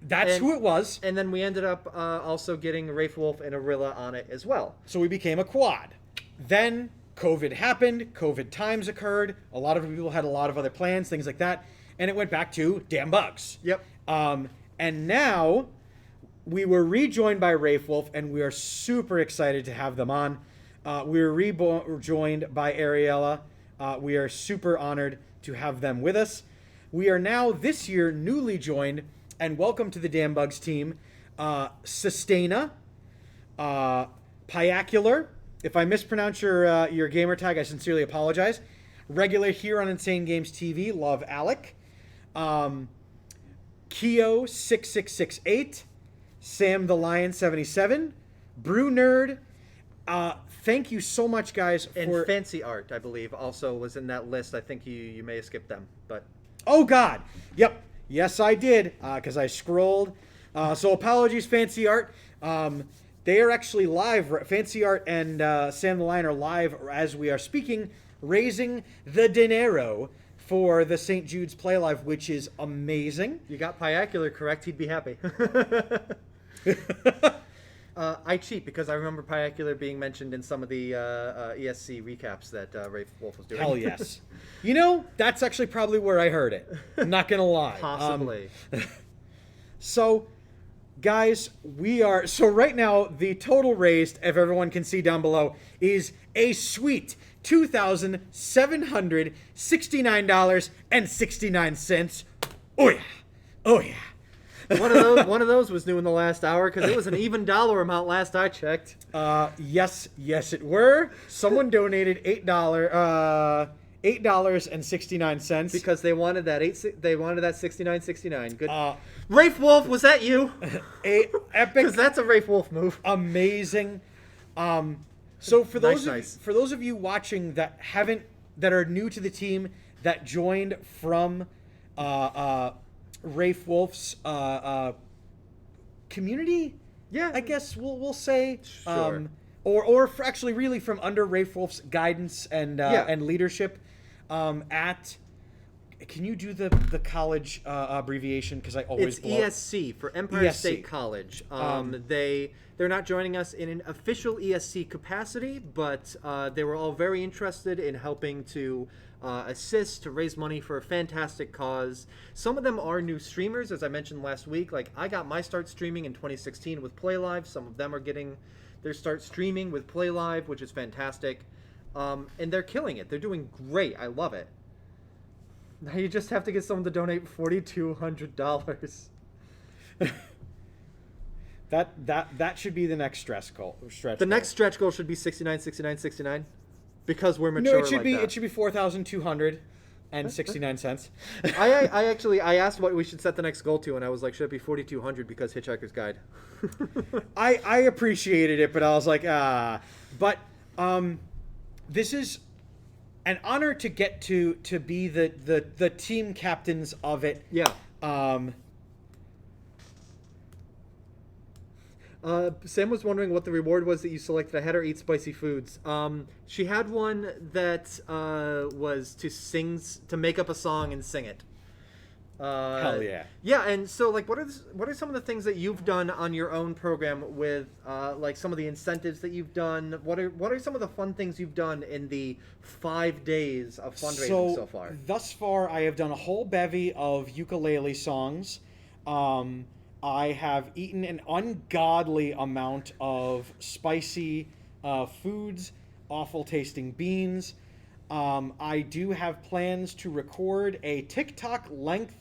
S2: That's who it was.
S3: And then we ended up also getting Rafe Wolf and Arilla on it as well.
S2: So we became a quad. Then COVID happened. COVID times occurred. A lot of people had a lot of other plans, things like that. And it went back to Damn Bugs.
S3: Yep.
S2: And now we were rejoined by Rafe Wolf, and we are super excited to have them on. We were rejoined by Ariella. We are super honored to have them with us. We are now, this year, newly joined, and welcome to the Damn Bugs team, Sustaina, Piacular. If I mispronounce your gamer tag, I sincerely apologize. Regular here on Insane Games TV, love Alec. Keo6668, Sam the Lion 77, Brew Nerd. Thank you so much, guys.
S3: And Fancy Art, I believe, also was in that list. I think you may have skipped them, but
S2: oh God, yep, yes I did, because I scrolled. So apologies, Fancy Art. They are actually live. Fancy Art and Sam the Lion are live as we are speaking, raising the dinero for the St. Jude's PLAYLIVE, which is amazing.
S3: You got Piacular correct, he'd be happy. I cheat because I remember Piacular being mentioned in some of the ESC recaps that Rafe Wolf was doing.
S2: Hell yes. You know, that's actually probably where I heard it. I'm not going to lie.
S3: Possibly.
S2: So, guys, so right now, the total raised, if everyone can see down below, is a sweet $2,769.69. Oh yeah. Oh yeah.
S3: One of those was new in the last hour because it was an even dollar amount last I checked.
S2: Yes it were. Someone donated $8.69
S3: because they wanted that $69.69. Good. Rafe Wolf, was that you?
S2: Epic.
S3: Because that's a Rafe Wolf move.
S2: Amazing. So for those
S3: nice.
S2: For those of you watching that are new to the team that joined from Rafe Wolf's community, I guess we'll say,
S3: sure.
S2: or actually really from under Rafe Wolf's guidance and leadership at. Can you do the college abbreviation? Because I always
S3: it's ESC for Empire State College. They're not joining us in an official ESC capacity, but they were all very interested in helping to assist to raise money for a fantastic cause. Some of them are new streamers, as I mentioned last week. Like I got my start streaming in 2016 with PLAYLIVE. Some of them are getting their start streaming with PLAYLIVE, which is fantastic, and they're killing it. They're doing great. I love it. Now you just have to get someone to donate $4,200.
S2: That should be the next stretch goal.
S3: Next stretch goal should be 69, because we're mature.
S2: No, it should
S3: like
S2: it should be 4,269 cents.
S3: I asked what we should set the next goal to, and I was like, should it be 4,200 because Hitchhiker's Guide?
S2: I appreciated it, but I was like, But this is an honor to get to be the team captains of it.
S3: Yeah. Sam was wondering what the reward was that you selected. I had her eat spicy foods. She had one that was to make up a song and sing it.
S2: Hell yeah.
S3: Yeah, and so like, what are some of the things that you've done on your own program with like some of the incentives that you've done? What are some of the fun things you've done in the 5 days of fundraising so far?
S2: Thus far, I have done a whole bevy of ukulele songs. I have eaten an ungodly amount of spicy foods, awful tasting beans. I do have plans to record a TikTok length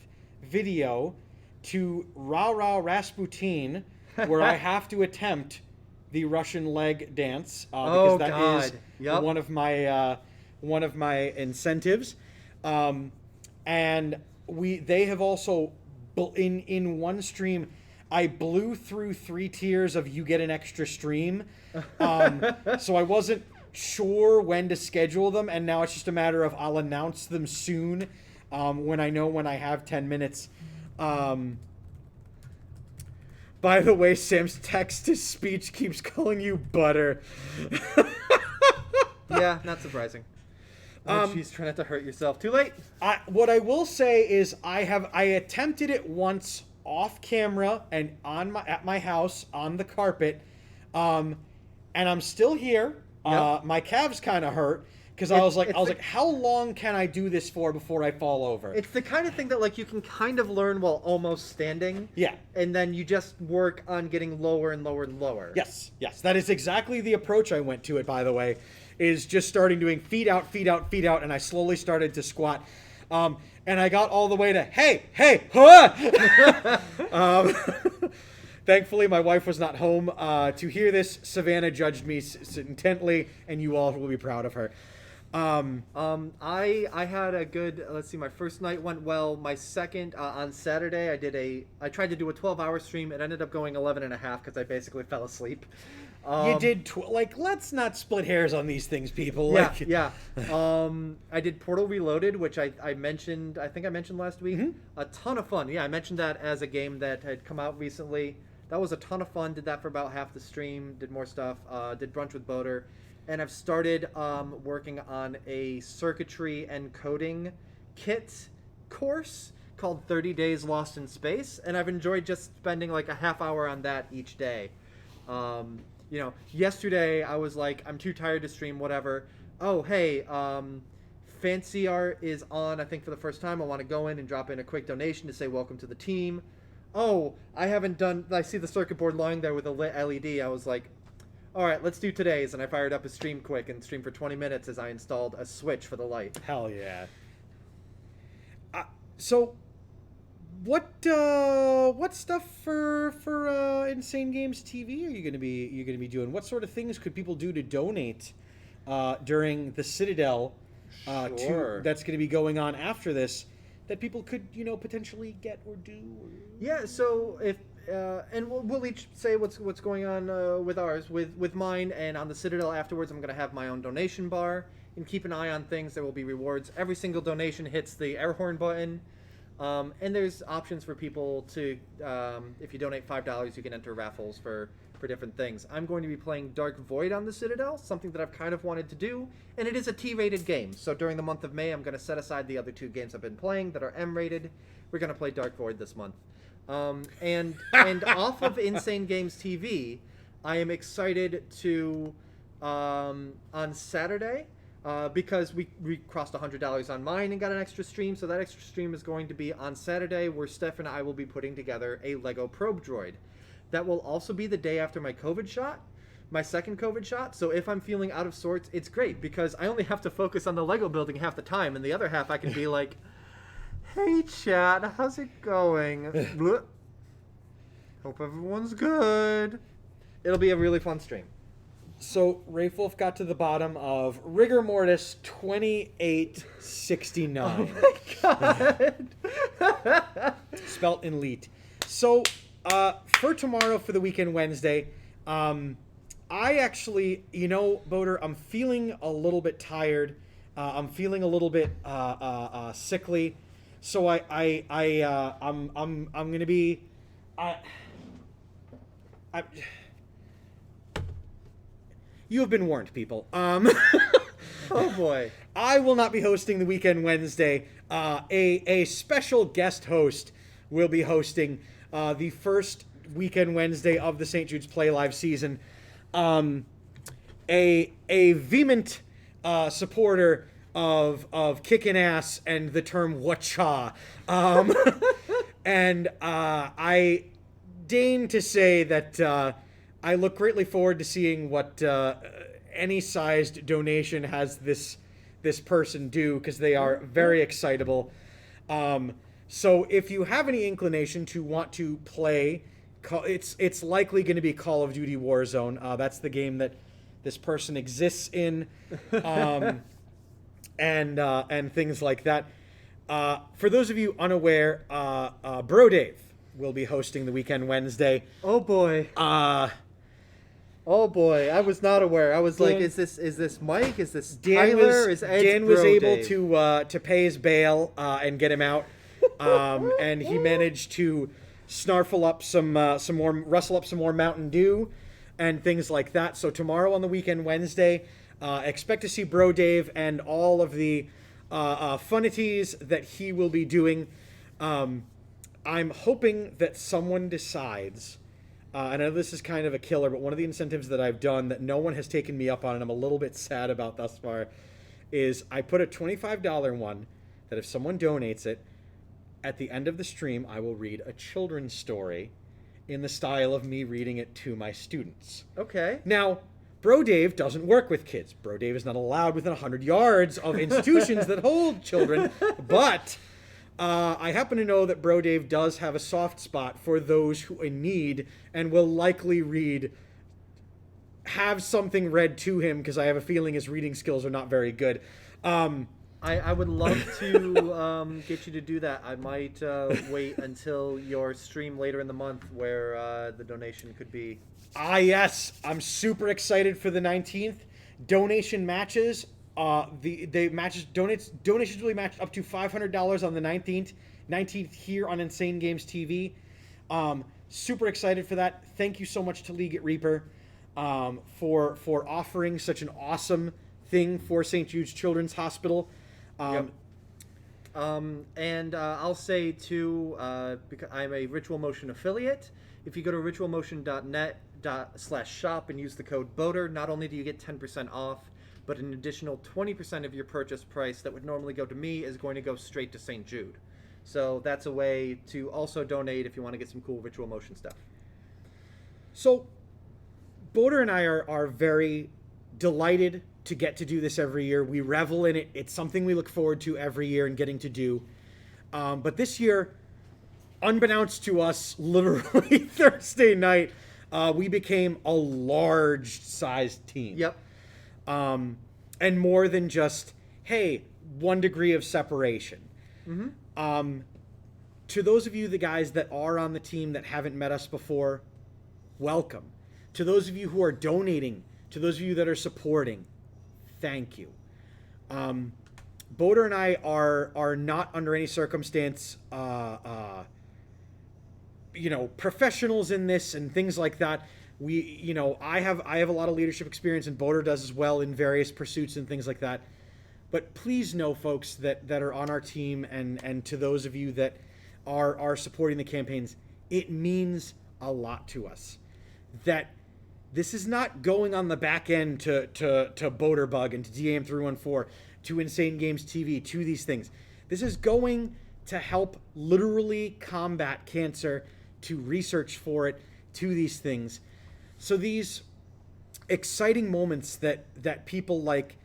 S2: video to Ra Ra Rasputin, where I have to attempt the Russian leg dance because that is
S3: Yep.
S2: one of my incentives. And they have also in one stream, I blew through 3 tiers of you get an extra stream. So I wasn't sure when to schedule them, and now it's just a matter of I'll announce them soon when I have 10 minutes. By the way, Sam's text-to-speech keeps calling you butter.
S3: Yeah, not surprising. She's trying not to hurt yourself. Too late.
S2: What I will say is I attempted it once off camera and at my house on the carpet, and I'm still here.
S3: Yep.
S2: My calves kind of hurt because I was like, how long can I do this for before I fall over?
S3: It's the kind of thing that like you can kind of learn while almost standing.
S2: Yeah.
S3: And then you just work on getting lower and lower and lower.
S2: Yes, that is exactly the approach I went to it, by the way, is just starting doing feet out, and I slowly started to squat. And I got all the way to, hey, huh! Thankfully, my wife was not home to hear this. Savannah judged me intently, and you all will be proud of her.
S3: I had a good, let's see, my first night went well. My second, on Saturday, I tried to do a 12-hour stream. It ended up going 11 and a half because I basically fell asleep.
S2: You did, let's not split hairs on these things, people.
S3: Yeah. I did Portal Reloaded, which I mentioned, I think I mentioned last week.
S2: Mm-hmm.
S3: A ton of fun. Yeah, I mentioned that as a game that had come out recently. That was a ton of fun. Did that for about half the stream. Did more stuff. Did Brunch with Boater. And I've started working on a circuitry and coding kit course called 30 Days Lost in Space. And I've enjoyed just spending like a half hour on that each day. Yesterday I was like, I'm too tired to stream, whatever. Oh, hey, Fancy Art is on, I think, for the first time. I want to go in and drop in a quick donation to say welcome to the team. Oh, I see the circuit board lying there with a lit LED. I was like, all right, let's do today's. And I fired up a stream quick and streamed for 20 minutes as I installed a switch for the light.
S2: Hell yeah. So, what stuff for Insane Games TV are you gonna be doing? What sort of things could people do to donate during the Citadel that's going to be going on after this that people could potentially get or do?
S3: Yeah. So if and we'll each say what's going on with ours. With mine, and on the Citadel afterwards, I'm going to have my own donation bar and keep an eye on things. There will be rewards. Every single donation hits the air horn button. And there's options for people to, if you donate $5, you can enter raffles for different things. I'm going to be playing Dark Void on the Citadel, something that I've kind of wanted to do, and it is a T-rated game. So during the month of May, I'm going to set aside the other 2 games I've been playing that are M-rated. We're going to play Dark Void this month. And off of Insane Games TV, I am excited to, on Saturday, because we crossed $100 on mine and got an extra stream, so that extra stream is going to be on Saturday, where Steph and I will be putting together a Lego probe droid. That will also be the day after my COVID shot, my second COVID shot, so if I'm feeling out of sorts, it's great, because I only have to focus on the Lego building half the time, and the other half I can be like, hey chat, how's it going? Hope everyone's good. It'll be a really fun stream.
S2: So, Rafe Wolf got to the bottom of Rigor Mortis 2869.
S3: Oh my god!
S2: Spelt in leet. So, for tomorrow, for the weekend Wednesday, I actually, Boater, I'm feeling a little bit tired. I'm feeling a little bit sickly. So I'm gonna be. You have been warned, people.
S3: Oh boy.
S2: I will not be hosting the weekend Wednesday. A special guest host will be hosting the first weekend Wednesday of the St. Jude's PLAYLIVE season. A vehement supporter of kicking ass and the term whatcha. And I deign to say that I look greatly forward to seeing what any sized donation has this person do, because they are very excitable. So if you have any inclination to want to play, it's likely going to be Call of Duty Warzone. That's the game that this person exists in, and things like that. For those of you unaware, Bro Dave will be hosting the Weekend Wednesday.
S3: Oh boy. Oh boy, I was not aware. I was
S2: Dan,
S3: like, is this Mike? Is this
S2: Dan
S3: Tyler?
S2: was,
S3: Is Ed's
S2: Dan was
S3: Bro
S2: able
S3: Dave?
S2: to pay his bail and get him out, and he managed to rustle up some more Mountain Dew and things like that. So tomorrow on the Weekend Wednesday, expect to see Bro Dave and all of the funnities that he will be doing. I'm hoping that someone decides. I know this is kind of a killer, but one of the incentives that I've done that no one has taken me up on, and I'm a little bit sad about thus far, is I put a $25 one that if someone donates it, at the end of the stream, I will read a children's story in the style of me reading it to my students.
S3: Okay.
S2: Now, Bro Dave doesn't work with kids. Bro Dave is not allowed within 100 yards of institutions that hold children, but I happen to know that Bro Dave does have a soft spot for those who in need and will likely have something read to him, because I have a feeling his reading skills are not very good.
S3: I would love to get you to do that. I might wait until your stream later in the month where the donation could be.
S2: Yes, I'm super excited for the 19th. Donation matches. Donations will be matched up to $500 on the 19th here on Insane Games TV. Super excited for that. Thank you so much to League at Reaper for offering such an awesome thing for St. Jude's Children's Hospital.
S3: Yep. And I'll say too, because I'm a Ritual Motion affiliate, if you go to ritualmotion.net/shop and use the code BOATER, not only do you get 10% off, but an additional 20% of your purchase price that would normally go to me is going to go straight to St. Jude. So that's a way to also donate if you want to get some cool Ritual Motion stuff.
S2: So, Boater and I are very delighted to get to do this every year. We revel in it. It's something we look forward to every year and getting to do. But this year, unbeknownst to us, literally Thursday night, we became a large-sized team.
S3: Yep.
S2: And more than just, hey, 1 degree of separation.
S3: Mm-hmm.
S2: To those of you, the guys that are on the team that haven't met us before, welcome. To those of you who are donating, to those of you that are supporting, thank you. Boater and I are not under any circumstance, professionals in this and things like that. I have a lot of leadership experience, and Boater does as well in various pursuits and things like that. But please know, folks that are on our team, and to those of you that are supporting the campaigns, it means a lot to us that this is not going on the back end to Boaterbug and to DAM 314, to Insane Games TV, to these things. This is going to help literally combat cancer, to research for it, to these things. So these exciting moments that people like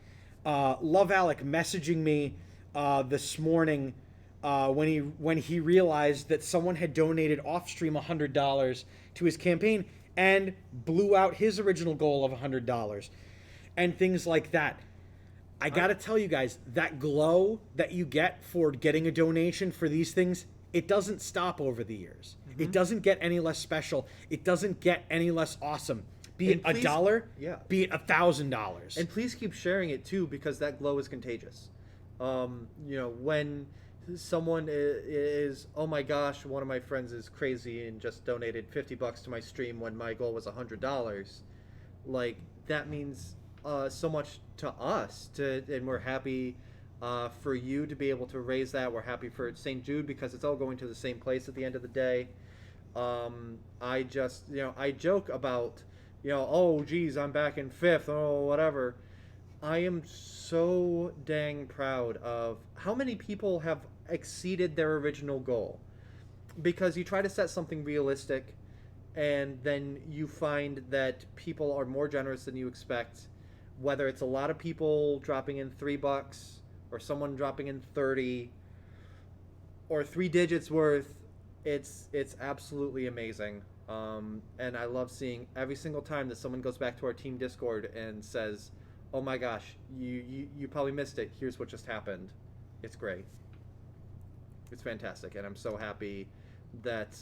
S2: Love Alec messaging me this morning when he realized that someone had donated off stream $100 to his campaign and blew out his original goal of $100 and things like that. I gotta tell you guys, that glow that you get for getting a donation for these things, it doesn't stop over the years. Mm-hmm. It doesn't get any less special. It doesn't get any less awesome. Be it $1,
S3: yeah,
S2: be it $1,000.
S3: And please keep sharing it too, because that glow is contagious. When someone is, oh my gosh, one of my friends is crazy and just donated $50 to my stream when my goal was $100, like that means so much to us, and we're happy for you to be able to raise that. We're happy for St. Jude because it's all going to the same place at the end of the day. I joke about, oh geez, I'm back in 5th, oh whatever. I am so dang proud of how many people have exceeded their original goal, because you try to set something realistic and then you find that people are more generous than you expect, whether it's a lot of people dropping in $3 or someone dropping in 30 or 3 digits worth. It's absolutely amazing. And I love seeing every single time that someone goes back to our team Discord and says, oh my gosh, you probably missed it, here's what just happened. It's great. It's fantastic, and I'm so happy that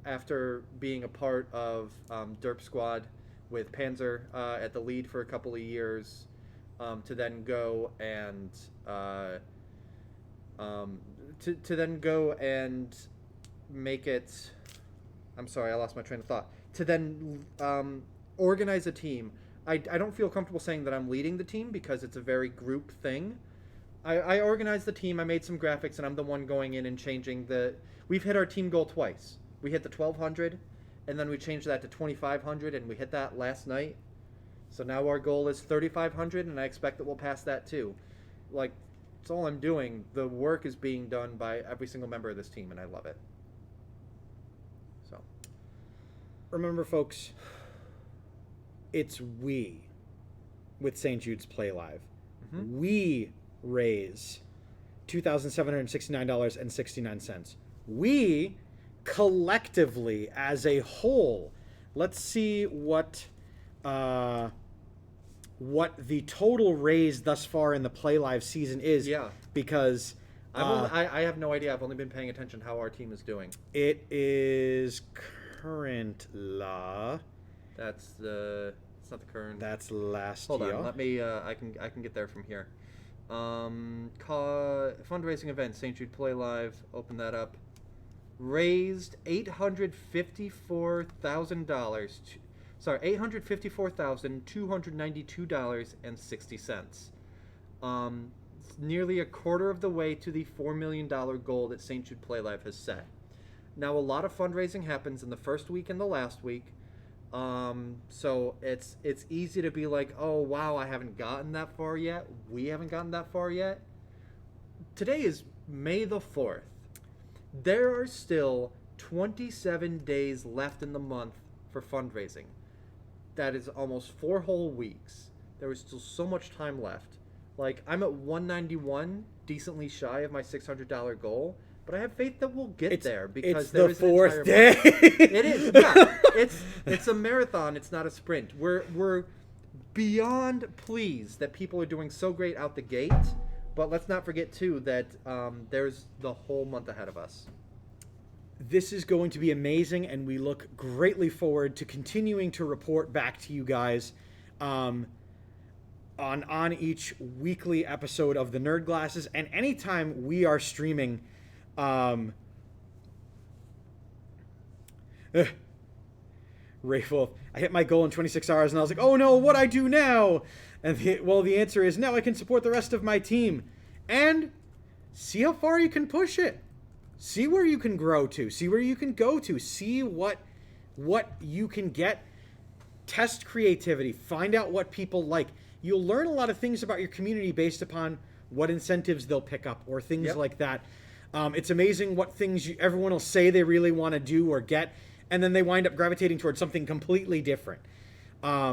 S3: after being a part of Derp Squad with Panzer at the lead for a couple of years, to then go and make it. I'm sorry, I lost my train of thought. To then organize a team. I don't feel comfortable saying that I'm leading the team because it's a very group thing. I organized the team, I made some graphics, and I'm the one going in and changing the... We've hit our team goal twice. We hit the 1,200, and then we changed that to 2,500, and we hit that last night. So now our goal is 3,500, and I expect that we'll pass that too. Like, that's all I'm doing. The work is being done by every single member of this team, and I love it. So.
S2: Remember, folks, it's we with St. Jude's Play Live. Mm-hmm. We raise $2,769.69. We collectively as a whole, let's see what the total raised thus far in the Play Live season is.
S3: Yeah.
S2: Because
S3: I have no idea. I've only been paying attention how our team is doing.
S2: It is current la.
S3: It's not the current.
S2: That's last
S3: year.
S2: Hold
S3: on. Let me. I can get there from here. Fundraising event, St. Jude Play Live. Open that up. Raised $854,000. $854,292.60. Nearly a quarter of the way to the $4 million goal that St. Jude Play Live has set. Now, a lot of fundraising happens in the first week and the last week. So it's easy to be like, oh wow, I haven't gotten that far yet. We haven't gotten that far yet. Today is May the 4th. There are still 27 days left in the month for fundraising. That is almost 4 whole weeks. There is still so much time left. Like, I'm at 191, decently shy of my $600 goal. But I have faith that we'll get there because there is
S2: the 4th day.
S3: It is, yeah. It's a marathon. It's not a sprint. We're beyond pleased that people are doing so great out the gate. But let's not forget too that there's the whole month ahead of us.
S2: This is going to be amazing, and we look greatly forward to continuing to report back to you guys on each weekly episode of the Nerd Glasses, and anytime we are streaming. Ray Wolf, I hit my goal in 26 hours, and I was like, oh no, what I do now? And the answer is now I can support the rest of my team and see how far you can push it. See where you can grow to. See where you can go to. See what you can get. Test creativity. Find out what people like. You'll learn a lot of things about your community based upon what incentives they'll pick up or things like that. It's amazing what things everyone will say they really want to do or get, and then they wind up gravitating towards something completely different. I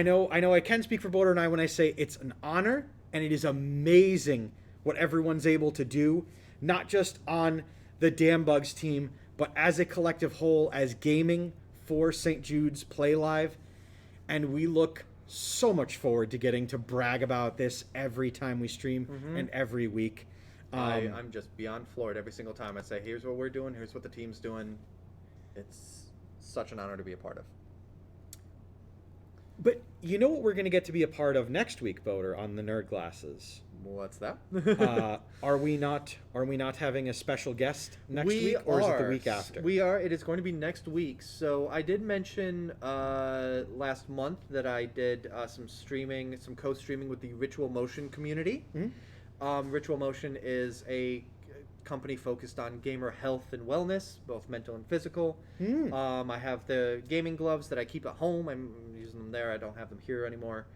S2: know I can speak for Boulder and I when I say it's an honor, and it is amazing what everyone's able to do, not just on the Damn Bugs team, but as a collective whole, as gaming for St. Jude's Play Live, and we look so much forward to getting to brag about this every time we stream and every week.
S3: I'm just beyond floored every single time I say, here's what we're doing, here's what the team's doing. It's such an honor to be a part of.
S2: But you know what we're going to get to be a part of next week, Boater, on the Nerd Glasses?
S3: What's that?
S2: Are we not having a special guest next week, or is it the week after?
S3: We are. It is going to be next week. So I did mention last month that I did some co-streaming with the Ritual Motion community. Mm-hmm. Ritual Motion is a company focused on gamer health and wellness, both mental and physical. I have the gaming gloves that I keep at home. I'm using them there. I don't have them here anymore.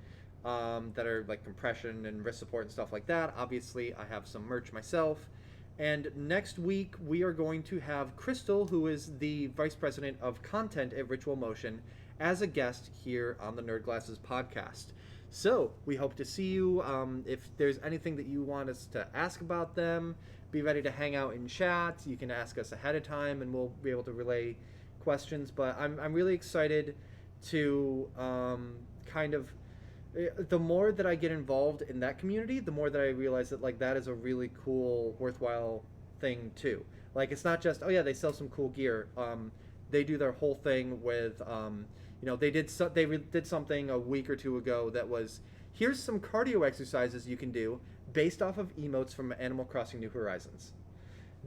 S3: that are like compression and wrist support and stuff like that. Obviously, I have some merch myself. And next week, we are going to have Crystal, who is the Vice President of Content at Ritual Motion, as a guest here on the Nerd Glasses podcast. So, we hope to see you. If there's anything that you want us to ask about them, be ready to hang out in chat. You can ask us ahead of time, and we'll be able to relay questions. But I'm really excited to kind of... The more that I get involved in that community, the more that I realize that like that is a really cool, worthwhile thing too. Like it's not just, oh yeah, they sell some cool gear. They do their whole thing with, they did something a week or two ago that was, here's some cardio exercises you can do based off of emotes from Animal Crossing New Horizons.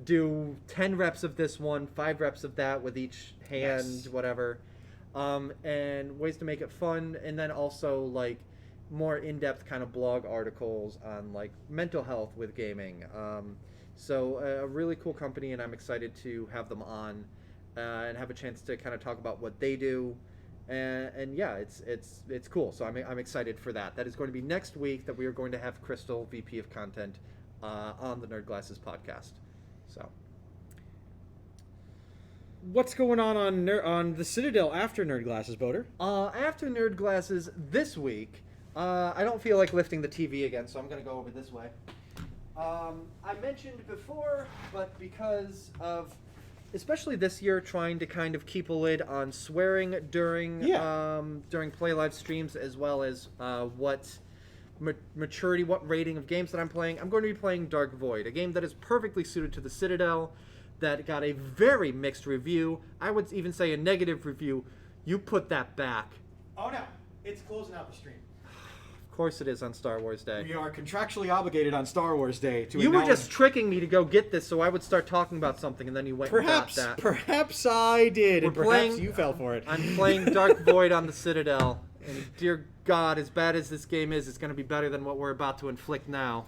S3: Do 10 reps of this one, 5 reps of that with each hand,
S2: Yes.
S3: whatever. And ways to make it fun, and then also like more in-depth kind of blog articles on like mental health with gaming. So a really cool company, and I'm excited to have them on and have a chance to kind of talk about what they do. And yeah, it's cool. So I'm excited for that. That is going to be next week that we are going to have Crystal, VP of Content, on the Nerd Glasses podcast. So.
S2: What's going on the Citadel after Nerd Glasses, Boater?
S3: After Nerd Glasses this week, I don't feel like lifting the TV again, so I'm going to go over this way. I mentioned before, but because of, especially this year, trying to kind of keep a lid on swearing during Play Live streams, as well as what maturity, what rating of games that I'm playing, I'm going to be playing Dark Void, a game that is perfectly suited to the Citadel, that got a very mixed review. I would even say a negative review. You put that back.
S2: Oh no, it's closing out the stream.
S3: Of course it is on Star Wars Day.
S2: We are contractually obligated on Star Wars Day to
S3: You were
S2: acknowledge...
S3: just tricking me to go get this so I would start talking about something, and then you went and got that.
S2: Perhaps I did, and
S3: We're
S2: perhaps
S3: playing-
S2: you fell for it.
S3: I'm playing Dark Void on the Citadel, and dear God, as bad as this game is, it's going to be better than what we're about to inflict now.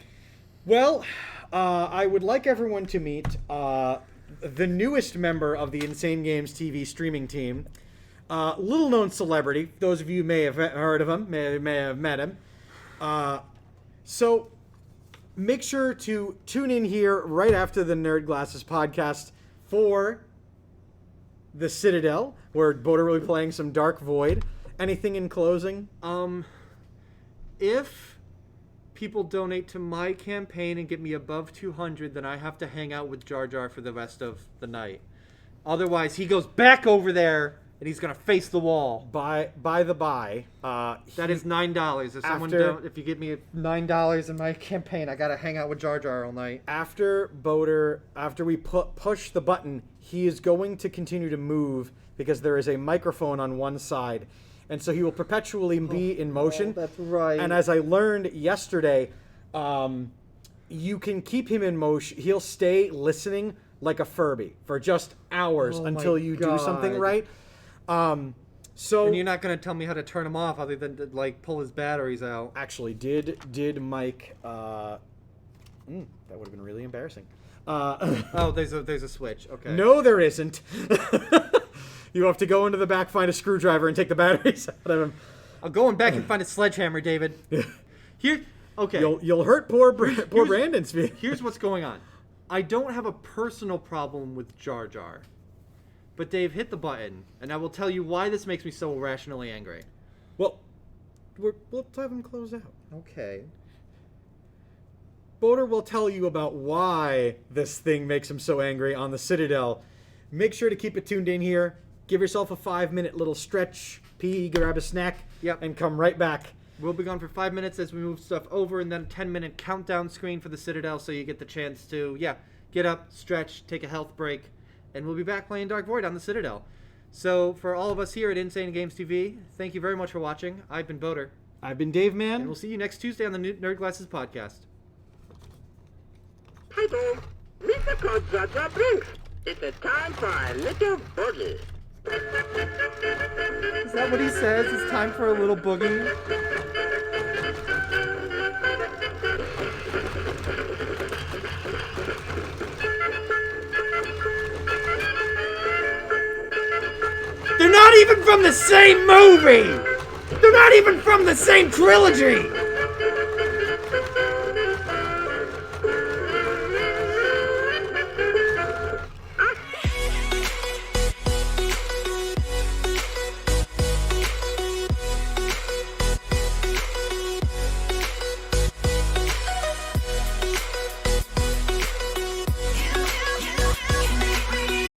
S2: Well, I would like everyone to meet the newest member of the Insane Games TV streaming team. Little known celebrity. Those of you may have heard of him, may have met him. So make sure to tune in here right after the Nerd Glasses podcast for the Citadel, where Boater will be playing some Dark Void. Anything in closing?
S3: If people donate to my campaign and get me above 200, then I have to hang out with Jar Jar for the rest of the night. Otherwise, he goes back over there and he's gonna face the wall.
S2: By the by,
S3: That is $9. If you give me $9 in my campaign, I gotta hang out with Jar Jar all night.
S2: after we push the button, he is going to continue to move because there is a microphone on one side, and so he will perpetually be in motion.
S3: Oh, that's right.
S2: And as I learned yesterday, you can keep him in motion. He'll stay listening like a Furby for just hours until you do something right. So
S3: And you're not gonna tell me how to turn him off other than to like pull his batteries out.
S2: actually, did Mike? That would have been really embarrassing.
S3: Oh, there's a switch. Okay.
S2: No, there isn't. You have to go into the back, find a screwdriver, and take the batteries out of him.
S3: I'll go in back and find a sledgehammer, David. Okay.
S2: You'll hurt poor Brandon's feelings.
S3: Here's what's going on. I don't have a personal problem with Jar Jar. But Dave, hit the button, and I will tell you why this makes me so irrationally angry.
S2: Well, we'll have him close out.
S3: Okay.
S2: Boater will tell you about why this thing makes him so angry on the Citadel. Make sure to keep it tuned in here. Give yourself a 5-minute little stretch, pee, grab a snack, and come right back.
S3: We'll be gone for 5 minutes as we move stuff over, and then a 10-minute countdown screen for the Citadel, so you get the chance to, get up, stretch, take a health break, and we'll be back playing Dark Void on the Citadel. So, for all of us here at Insane Games TV, thank you very much for watching. I've been Boater.
S2: I've been Dave Man.
S3: And we'll see you next Tuesday on the Nerd Glasses podcast.
S4: Hey there, Mr. Coach Jar Jar Binks. It's a time for a little boogie.
S3: Is that what he says? It's time for a little boogie? They're not even from the same movie! They're not even from the same trilogy!